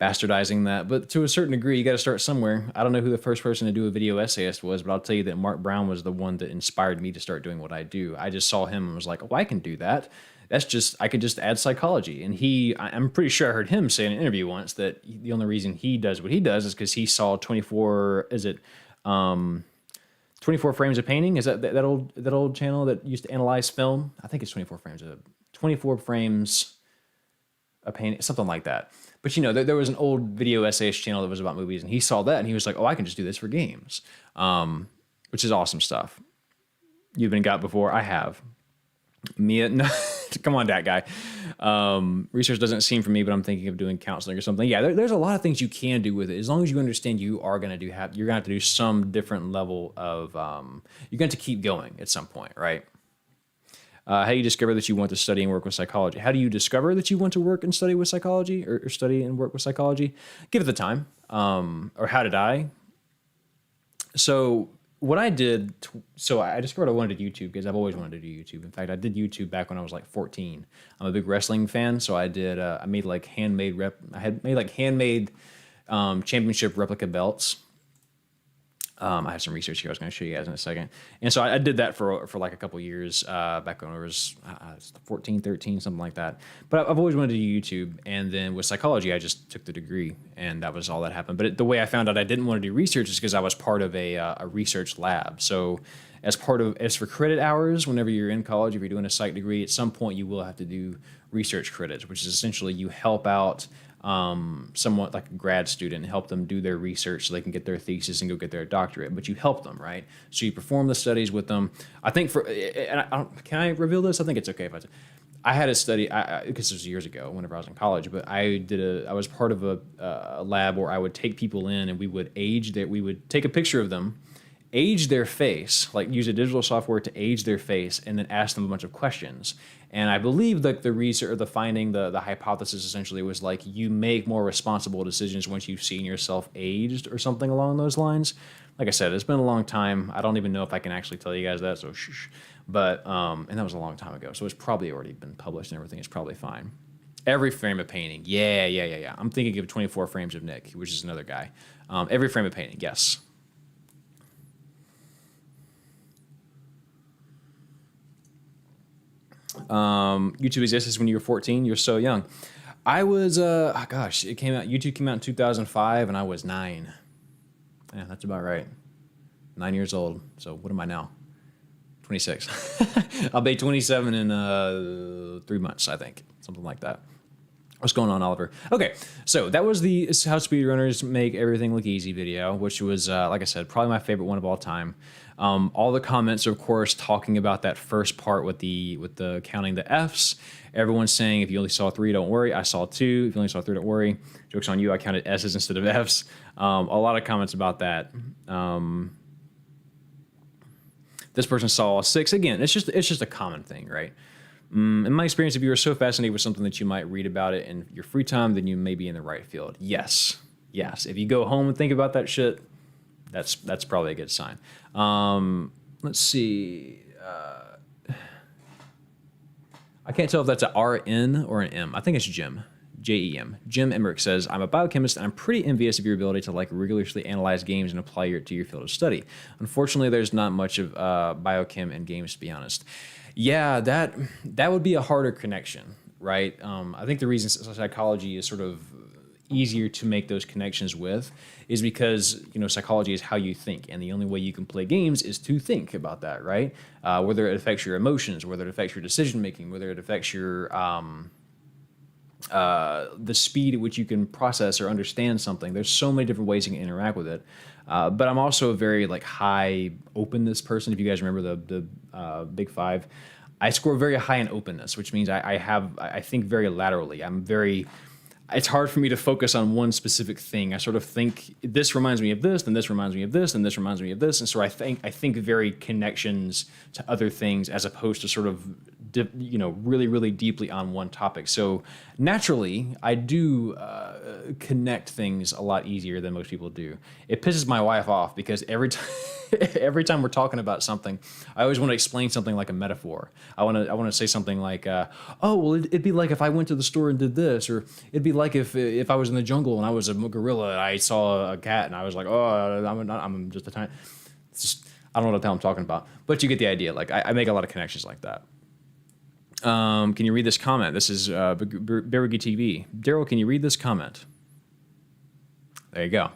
bastardizing that, but to a certain degree, you got to start somewhere. I don't know who the first person to do a video essayist was, but I'll tell you that Mark Brown was the one that inspired me to start doing what I do. I just saw him and was like, oh, I can do that. I could just add psychology. And I'm pretty sure I heard him say in an interview once that the only reason he does what he does is because he saw 24 frames of painting? Is that old channel that used to analyze film? I think it's 24 frames of painting, something like that. But there was an old video essayist channel that was about movies, and he saw that and he was like, oh, I can just do this for games, which is awesome stuff. You've been got before? I have. Mia, no, come on, that guy. Research doesn't seem for me, but I'm thinking of doing counseling or something. Yeah, there's a lot of things you can do with it as long as you understand you are going to you're going to have to do some different level of. You're going to keep going at some point, right? How do you discover that you want to study and work with psychology? How do you discover that you want to work and study with psychology or study and work with psychology? Give it the time. Or how did I? So what I did, I discovered I wanted to do YouTube because I've always wanted to do YouTube. In fact, I did YouTube back when I was like 14. I'm a big wrestling fan, so I made like handmade championship replica belts. I have some research here I was going to show you guys in a second. And so I did that for like a couple years back when I was 14, 13, something like that. But I've always wanted to do YouTube. And then with psychology, I just took the degree, and that was all that happened. But the way I found out I didn't want to do research is because I was part of a research lab. So as for credit hours, whenever you're in college, if you're doing a psych degree, at some point you will have to do research credits, which is essentially you help out somewhat like a grad student and help them do their research so they can get their thesis and go get their doctorate, but you help them, right? So you perform the studies with them. I think can I reveal this? I think it's okay if I had a study, because this was years ago whenever I was in college, but I was part of a lab where I would take people in and we would take a picture of them, age their face, like use a digital software to age their face, and then ask them a bunch of questions. And I believe that the research, or the finding, the hypothesis essentially was like you make more responsible decisions once you've seen yourself aged or something along those lines. Like I said, it's been a long time. I don't even know if I can actually tell you guys that, so shh. But, and that was a long time ago, so it's probably already been published and everything is probably fine. Every frame of painting, yeah. I'm thinking of 24 frames of Nick, which is another guy. Every frame of painting, yes. YouTube existed when you were 14. You're so young. I was, YouTube came out in 2005 and I was 9. Yeah, that's about right. 9 years old. So what am I now? 26. I'll be 27 in 3 months, I think. Something like that. What's going on, Oliver? Okay, so that was the How Speedrunners Make Everything Look Easy video, which was, like I said, probably my favorite one of all time. All the comments are, of course, talking about that first part with the counting the Fs. Everyone's saying, if you only saw 3, don't worry. I saw 2. If you only saw 3, don't worry. Joke's on you. I counted S's instead of Fs. A lot of comments about that. This person saw a 6. Again, it's just a common thing, right? In my experience, if you are so fascinated with something that you might read about it in your free time, then you may be in the right field. Yes. If you go home and think about that shit, that's probably a good sign. Let's see. I can't tell if that's a RN or an M. I think it's Jim. Jem. Jim Emmerich says, I'm a biochemist and I'm pretty envious of your ability to rigorously analyze games and apply it to your field of study. Unfortunately, there's not much of biochem in games, to be honest. Yeah, that would be a harder connection, right? I think the reason psychology is sort of easier to make those connections with is because, psychology is how you think, and the only way you can play games is to think about that, right? Whether it affects your emotions, whether it affects your decision making, whether it affects your the speed at which you can process or understand something. There's so many different ways you can interact with it. But I'm also a very high openness person. If you guys remember the Big Five, I score very high in openness, which means I think very laterally. it's hard for me to focus on one specific thing. I sort of think this reminds me of this, and this reminds me of this, and this reminds me of this, and so I think very connections to other things as opposed to sort of really, really deeply on one topic. So naturally, I do connect things a lot easier than most people do. It pisses my wife off because every time we're talking about something, I always want to explain something like a metaphor. I want to say something like, oh, well, it'd be like if I went to the store and did this, or it'd be like if I was in the jungle and I was a gorilla and I saw a cat and I was like, oh, I'm just a tiny. It's just, I don't know what the hell I'm talking about, but you get the idea. Like I make a lot of connections like that. Can you read this comment? This is Berigi TV. Daryl, can you read this comment? There you go.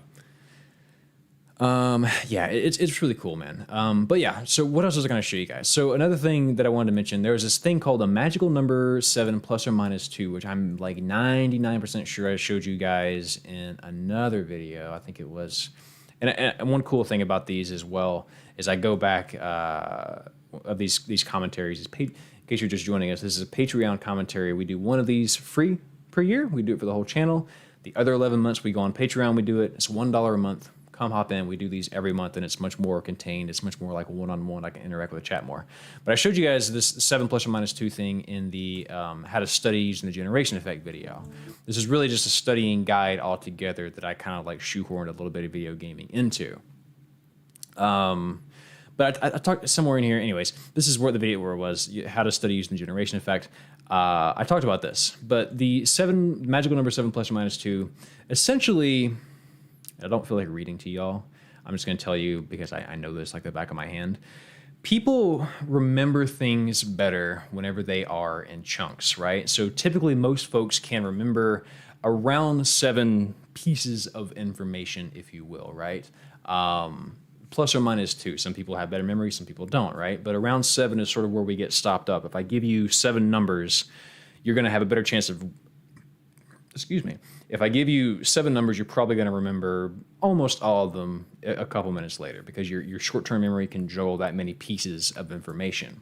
Yeah, it's really cool, man. But yeah, so what else was I going to show you guys? So another thing that I wanted to mention, there was this thing called a magical number 7 plus or minus 2, which I'm like 99% sure I showed you guys in another video. I think it was. And one cool thing about these as well is I go back of these commentaries. In case you're just joining us, this is a Patreon commentary. We do one of these free per year. We do it for the whole channel. The other 11 months we go on Patreon. We do it. It's $1 a month. Come hop in. We do these every month, and it's much more contained. It's much more like one-on-one. I can interact with the chat more. But I showed you guys this 7 plus or minus 2 thing in the how to study using the generation effect video. This is really just a studying guide altogether that I kind of like shoehorned a little bit of video gaming into. But I talked somewhere in here. Anyways, this is where the video where it was, how to study using the generation effect. I talked about this, but the magical number 7 plus or minus 2, essentially, I don't feel like reading to y'all. I'm just going to tell you because I know this like the back of my hand. People remember things better whenever they are in chunks, right? So typically most folks can remember around 7 pieces of information, if you will, right? Plus or minus 2. Some people have better memory, some people don't, right? But around 7 is sort of where we get stopped up. If I give you 7 numbers, you're going to have a better chance of, excuse me, if I give you 7 numbers, you're probably going to remember almost all of them a couple minutes later because your short-term memory can juggle that many pieces of information.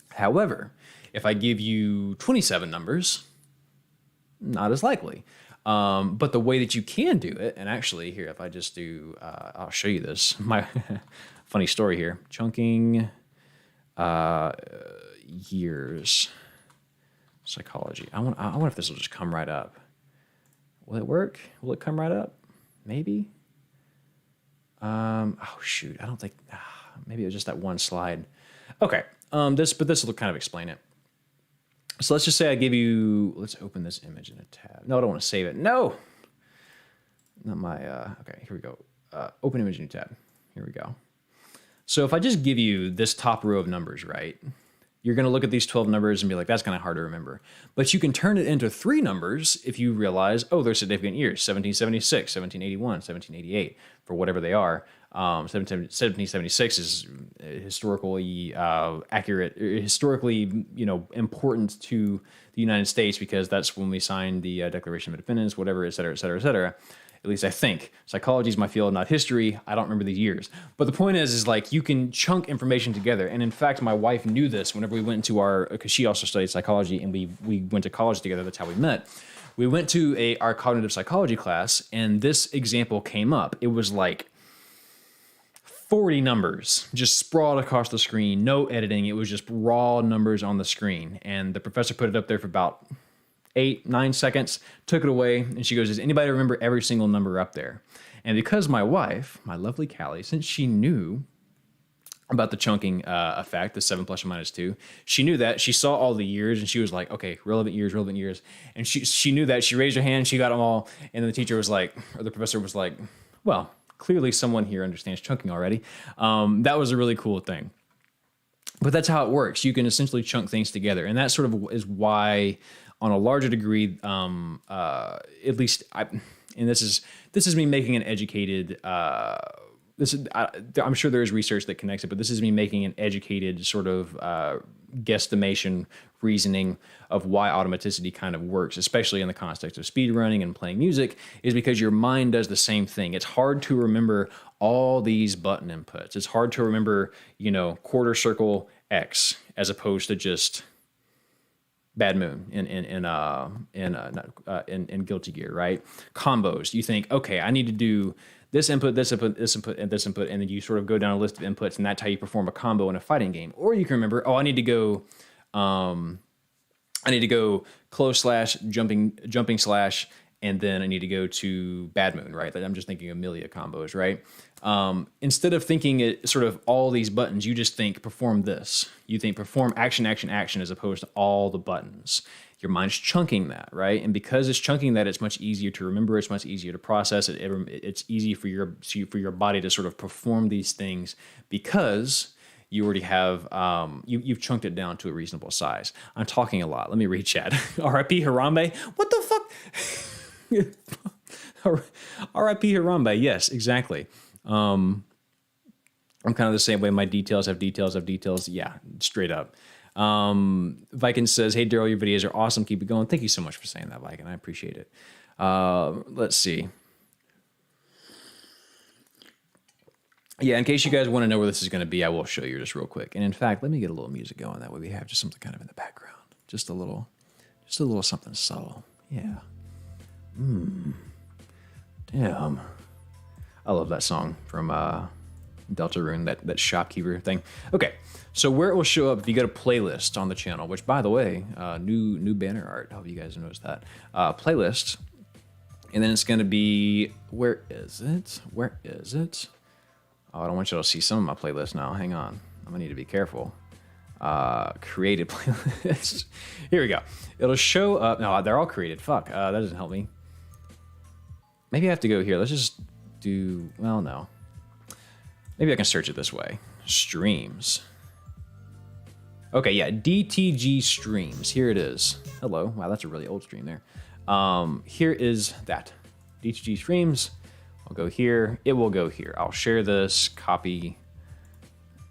However, if I give you 27 numbers, not as likely. But the way that you can do it, and actually here, if I just do, I'll show you this. My funny story here. Chunking years psychology. I wonder if this will just come right up. Will it work? Will it come right up? Maybe. Oh shoot, I don't think. Maybe it was just that one slide. Okay. This will kind of explain it. So let's just say I give you, let's open this image in a tab. No, I don't want to save it. No! Not my, okay, here we go. Open image in a tab. Here we go. So if I just give you this top row of numbers, right? You're going to look at these 12 numbers and be like, that's kind of hard to remember. But you can turn it into 3 numbers if you realize, oh, they're significant years, 1776, 1781, 1788, for whatever they are. 1776 is historically accurate, historically, important to the United States because that's when we signed the Declaration of Independence, whatever, et cetera, et cetera, et cetera. At least I think. Psychology is my field, not history. I don't remember the years. But the point is like you can chunk information together. And in fact, my wife knew this whenever we went into because she also studied psychology and we went to college together. That's how we met. We went to our cognitive psychology class and this example came up. It was like 40 numbers just sprawled across the screen, no editing. It was just raw numbers on the screen. And the professor put it up there for about 8-9 seconds, took it away, and she goes, does anybody remember every single number up there? And because my wife, my lovely Callie, since she knew about the chunking effect, the 7 plus or minus 2, she knew that. She saw all the years, and she was like, okay, relevant years. And she knew that. She raised her hand, she got them all, and then the teacher was like, or the professor was like, well, clearly someone here understands chunking already. That was a really cool thing. But that's how it works. You can essentially chunk things together, and that sort of is why on a larger degree, at least, and this is me making an educated. I'm sure there is research that connects it, but this is me making an educated sort of guesstimation reasoning of why automaticity kind of works, especially in the context of speedrunning and playing music, is because your mind does the same thing. It's hard to remember all these button inputs. It's hard to remember, quarter circle X as opposed to just Bad Moon in Guilty Gear, right? Combos. You think, okay, I need to do this input, this input, this input, and this input, and then you sort of go down a list of inputs, and that's how you perform a combo in a fighting game. Or you can remember, oh, I need to go close slash, jumping slash, and then I need to go to Bad Moon, right? Like I'm just thinking Amelia combos, right? Instead of thinking it sort of all these buttons, you just think perform this. You think perform action, action, action, as opposed to all the buttons. Your mind's chunking that, right? And because it's chunking that, it's much easier to remember. It's much easier to process. It's easy for your body to sort of perform these things because you already have you've chunked it down to a reasonable size. I'm talking a lot. Let me read chat. R.I.P. Harambe. What the fuck? R.I.P. Harambe. Yes, exactly. I'm kind of the same way. My details have details of details. Yeah, straight up. Viking says, hey, Daryl, your videos are awesome. Keep it going. Thank you so much for saying that, Viking. I appreciate it. Let's see. Yeah, in case you guys want to know where this is going to be, I will show you just real quick. And in fact, let me get a little music going. That way we have just something kind of in the background. Just a little something subtle. Yeah. Damn. I love that song from Deltarune, that shopkeeper thing. Okay, so where it will show up if you go to playlist on the channel, which by the way, new banner art. I hope you guys noticed that. Playlist, and then it's going to be, where is it? Oh, I don't want you to see some of my playlists now. Hang on, I'm gonna need to be careful. Created playlist. Here we go. It'll show up. No, they're all created. Fuck, that doesn't help me. Maybe I have to go here. Let's just do, well, no. Maybe I can search it this way. Streams. Okay, yeah, DTG streams. Here it is. Hello. Wow, that's a really old stream there. Here is that. DTG streams. I'll go here. It will go here. I'll share this, copy.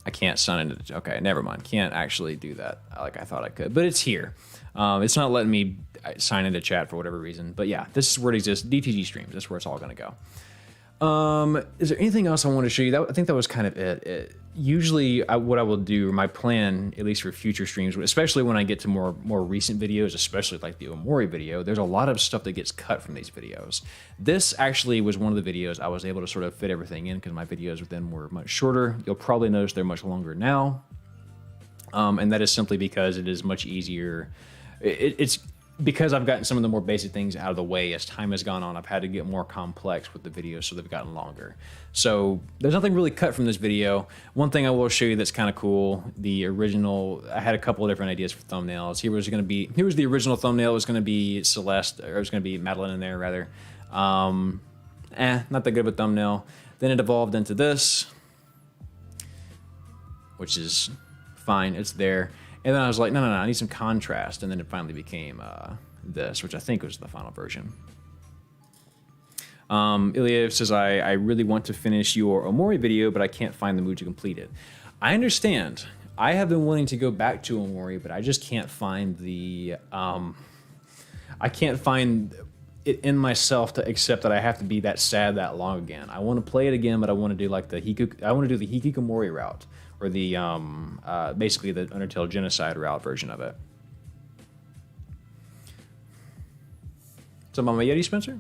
I can't sign into, okay, never mind. Can't actually do that like I thought I could, but it's here. It's not letting me sign into chat for whatever reason, but yeah, this is where it exists. DTG streams, that's where it's all gonna go. Is there anything else I want to show you? I think that was kind of it. Usually what I will do, my plan, at least for future streams, especially when I get to more recent videos, especially like the Omori video, there's a lot of stuff that gets cut from these videos. This actually was one of the videos I was able to sort of fit everything in because my videos then were much shorter. You'll probably notice they're much longer now. And that is simply because it is much easier. It's because I've gotten some of the more basic things out of the way as time has gone on. I've had to get more complex with the videos, so they've gotten longer. So there's nothing really cut from this video. One thing I will show you that's kind of cool, the original, I had a couple of different ideas for thumbnails. Here was the original thumbnail. It was going to be Celeste, or it was going to be Madeline in there rather. Not that good of a thumbnail. Then it evolved into this, which is fine, it's there. And then I was like, no, I need some contrast. And then it finally became this, which I think was the final version. Ilya says, I really want to finish your Omori video, but I can't find the mood to complete it. I understand. I have been wanting to go back to Omori, but I just can't find the... I can't find it in myself to accept that I have to be that sad that long again. I want to play it again, but I want to do like the Hikikomori route. Or the, basically the Undertale Genocide route version of it. So, Mama Yeti, Spencer?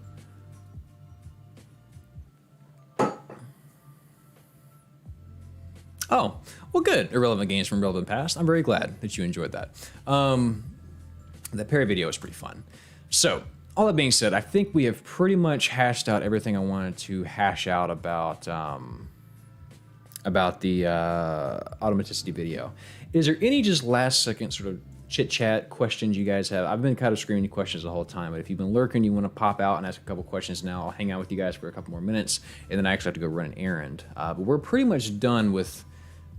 Oh, well, good. Irrelevant games from relevant past. I'm very glad that you enjoyed that. That Perry video was pretty fun. So, all that being said, I think we have pretty much hashed out everything I wanted to hash out about the automaticity video. Is there any just last second sort of chit chat questions you guys have? I've been kind of screaming questions the whole time, but if you've been lurking, you want to pop out and ask a couple questions now, I'll hang out with you guys for a couple more minutes, and then I actually have to go run an errand. But we're pretty much done with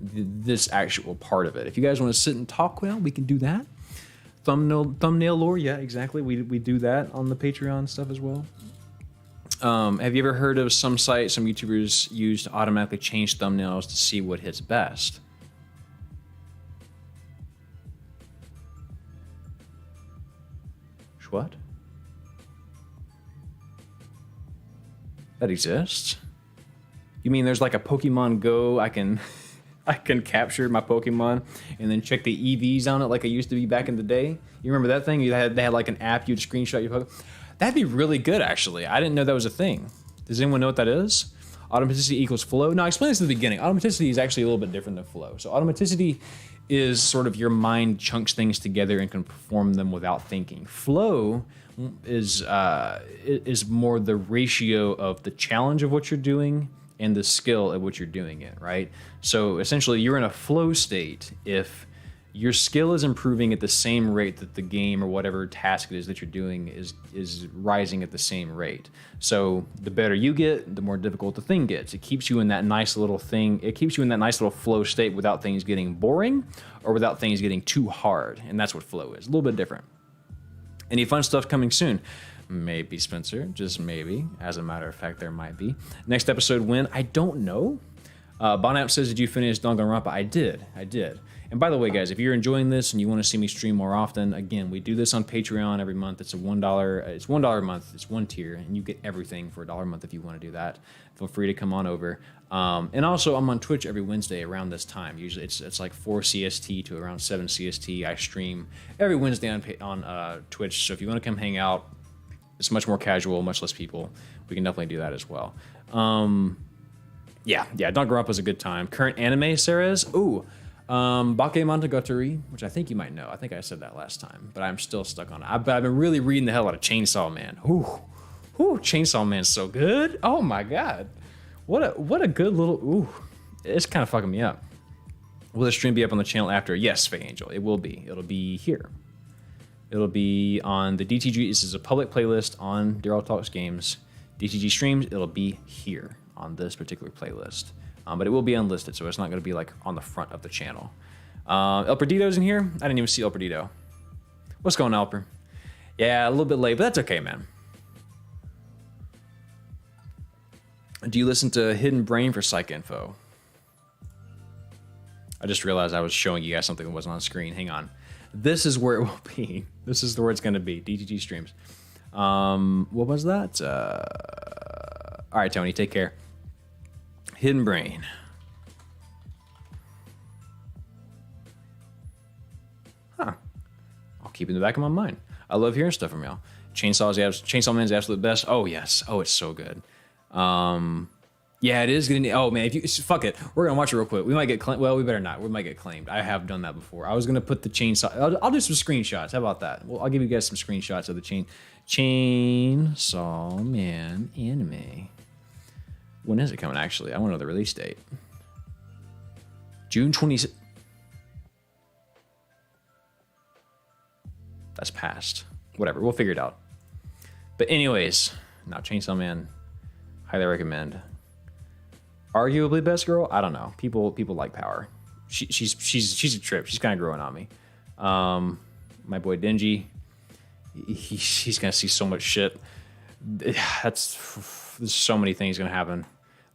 this actual part of it. If you guys want to sit and talk, well, we can do that. Thumbnail lore, yeah, exactly. We do that on the Patreon stuff as well. Have you ever heard of some sites, some YouTubers use to automatically change thumbnails to see what hits best? What? That exists? You mean there's like a Pokemon Go I can I can capture my Pokemon and then check the EVs on it like I used to be back in the day. You remember that thing? They had like an app you'd screenshot your Pokemon. That'd be really good, actually. I didn't know that was a thing. Does anyone know what that is? Automaticity equals flow. Now, explain this at the beginning. Automaticity is actually a little bit different than flow. So automaticity is sort of your mind chunks things together and can perform them without thinking. Flow is more the ratio of the challenge of what you're doing and the skill at what you're doing it, right? So essentially, you're in a flow state if your skill is improving at the same rate that the game or whatever task it is that you're doing is rising at the same rate. So the better you get, the more difficult the thing gets. It keeps you in that nice little thing. It keeps you in that nice little flow state without things getting boring or without things getting too hard. And that's what flow is. A little bit different. Any fun stuff coming soon? Maybe, Spencer. Just maybe. As a matter of fact, there might be. Next episode when? I don't know. Bonap says, did you finish Danganronpa? I did. And by the way, guys, if you're enjoying this and you want to see me stream more often, again, we do this on Patreon every month. It's $1. It's $1 a month. It's one tier, and you get everything for $1 a month if you want to do that. Feel free to come on over. And also, I'm on Twitch every Wednesday around this time. Usually, it's like 4 CST to around 7 CST. I stream every Wednesday on Twitch. So if you want to come hang out, it's much more casual, much less people. We can definitely do that as well. Yeah, Danganronpa is a good time. Current anime, Ceres? Ooh. Bakemonogatari, which I think you might know. I think I said that last time, but I'm still stuck on it. I've been really reading the hell out of Chainsaw Man. Ooh, Chainsaw Man's so good. Oh my god, what a good little. Ooh, it's kind of fucking me up. Will the stream be up on the channel after? Yes, Faye Angel, it will be. It'll be here. It'll be on the DTG. This is a public playlist on Daryl Talks Games. DTG streams. It'll be here on this particular playlist. But it will be unlisted, so it's not going to be like on the front of the channel. El Perdito's in here. I didn't even see El Perdito. What's going on, Elper? Yeah, a little bit late, but that's okay, man. Do you listen to Hidden Brain for Psych info? I just realized I was showing you guys something that wasn't on screen. Hang on. This is where it will be. This is where it's going to be. DTG streams. What was that? All right, Tony, take care. Hidden Brain. Huh. I'll keep it in the back of my mind. I love hearing stuff from y'all. Chainsaw Man's the absolute best. Oh, yes. Oh, it's so good. Yeah, it is gonna. Oh man, fuck it, we're gonna watch it real quick. We might get claimed. Well, we better not. We might get claimed. I have done that before. I was gonna put the chainsaw. I'll do some screenshots. How about that? Well, I'll give you guys some screenshots of the Chainsaw Man anime. When is it coming? Actually, I want to know the release date. June 20th. That's past. Whatever. We'll figure it out. But anyways, now Chainsaw Man. Highly recommend. Arguably best girl? I don't know. People like Power. She's a trip. She's kind of growing on me. My boy Denji. He's gonna see so much shit. There's so many things gonna happen.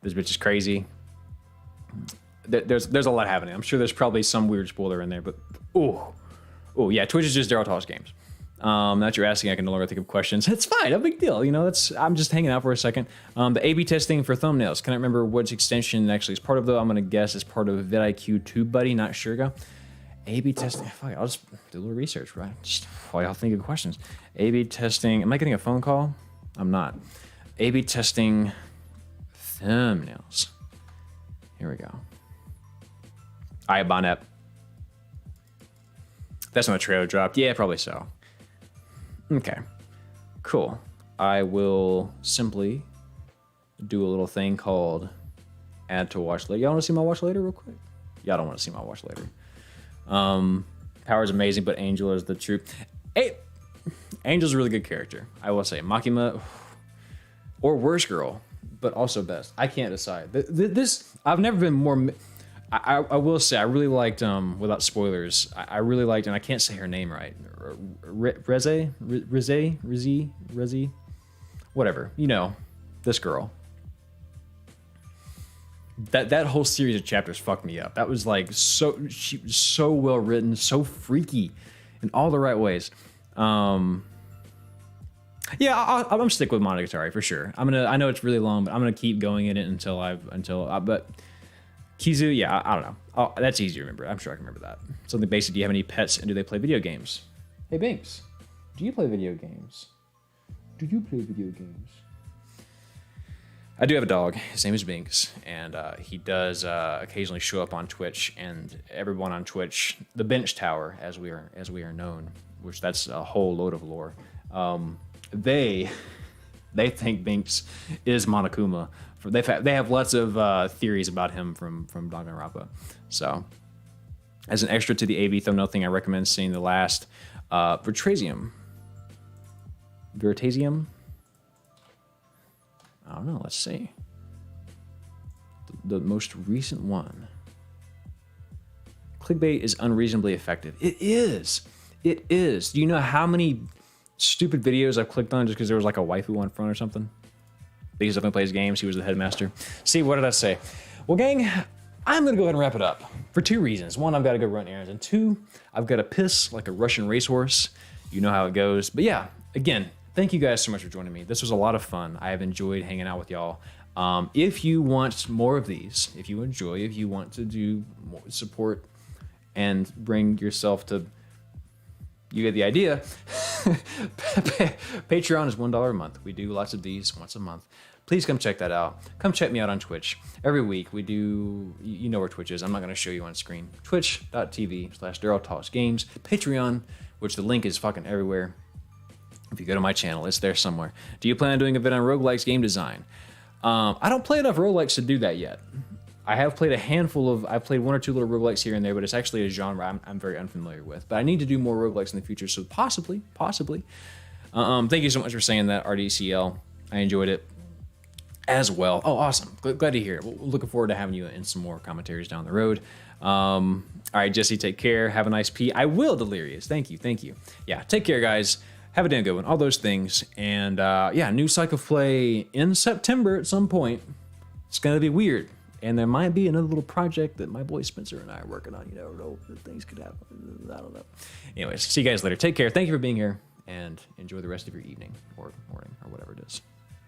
This bitch is crazy. There's a lot happening. I'm sure there's probably some weird spoiler in there, but oh yeah. Twitch is just Daryl Talks Games. That you're asking, I can no longer think of questions. It's fine, no big deal. You know, I'm just hanging out for a second. The A/B testing for thumbnails. Can I remember which extension actually is part of, though? I'm gonna guess it's part of vidIQ TubeBuddy, not Sugar. A/B testing. Fuck, I'll just do a little research, right? Just while y'all think of questions. A/B testing. Am I getting a phone call? I'm not. A/B testing thumbnails. Here we go. All right, Bonnet. That's when the trailer dropped. Yeah, probably so. Okay, cool. I will simply do a little thing called add to watch later. Y'all want to see my watch later real quick? Y'all don't want to see my watch later. Power's amazing, but Angel is the truth. Hey, Angel's a really good character, I will say. Makima, or worst girl, but also best. I can't decide. I've never been more... I will say, I really liked, without spoilers, I really liked, and I can't say her name right, Reze, whatever, you know, this girl. That whole series of chapters fucked me up. That was like, she was so well written, so freaky in all the right ways. Yeah, I'm stick with Monogatari for sure. I know it's really long, but I'm gonna keep going in it until but Kizu, yeah, I don't know. Oh, that's easy to remember. I'm sure I can remember that. Something basic. Do you have any pets and do they play video games? Hey, Binks, do you play video games? Do you play video games? I do have a dog. His name is Binks, and he does occasionally show up on Twitch. And everyone on Twitch, the Bench Tower, as we are known, which that's a whole load of lore. They think Binks is Monokuma. They have lots of theories about him from Danganronpa. So, as an extra to the AV thumbnail thing, I recommend seeing the last Veritasium. I don't know. Let's see. The most recent one. Clickbait is unreasonably effective. It is. It is. Do you know how many stupid videos I've clicked on just because there was like a waifu on front or something? Because definitely plays games. He was the headmaster. See, what did I say? Well, gang, I'm going to go ahead and wrap it up for 2 reasons. 1, I've got to go run errands. And 2, I've got to piss like a Russian racehorse. You know how it goes. But yeah, again, thank you guys so much for joining me. This was a lot of fun. I have enjoyed hanging out with y'all. If you want more of these, if you want to do more support and bring yourself to, you get the idea. Patreon is $1 a month. We do lots of these once a month. Please come check that out. Come check me out on Twitch. Every week we do, you know where Twitch is. I'm not going to show you on screen. Twitch.tv/DarylTalksGames. Patreon, which the link is fucking everywhere. If you go to my channel, it's there somewhere. Do you plan on doing a bit on roguelikes game design? I don't play enough roguelikes to do that yet. I have played I've played 1 or 2 little roguelikes here and there, but it's actually a genre I'm very unfamiliar with. But I need to do more roguelikes in the future, so possibly. Thank you so much for saying that, RDCL. I enjoyed it as well. Oh, awesome. Glad to hear it. Looking forward to having you in some more commentaries down the road. All right, Jesse, take care. Have a nice pee. I will, Delirious. Thank you. Yeah, take care, guys. Have a damn good one. All those things. And yeah, new Psych of Play in September at some point. It's going to be weird. And there might be another little project that my boy Spencer and I are working on. You never know. Things could happen. I don't know. Anyways, see you guys later. Take care. Thank you for being here. And enjoy the rest of your evening or morning or whatever it is.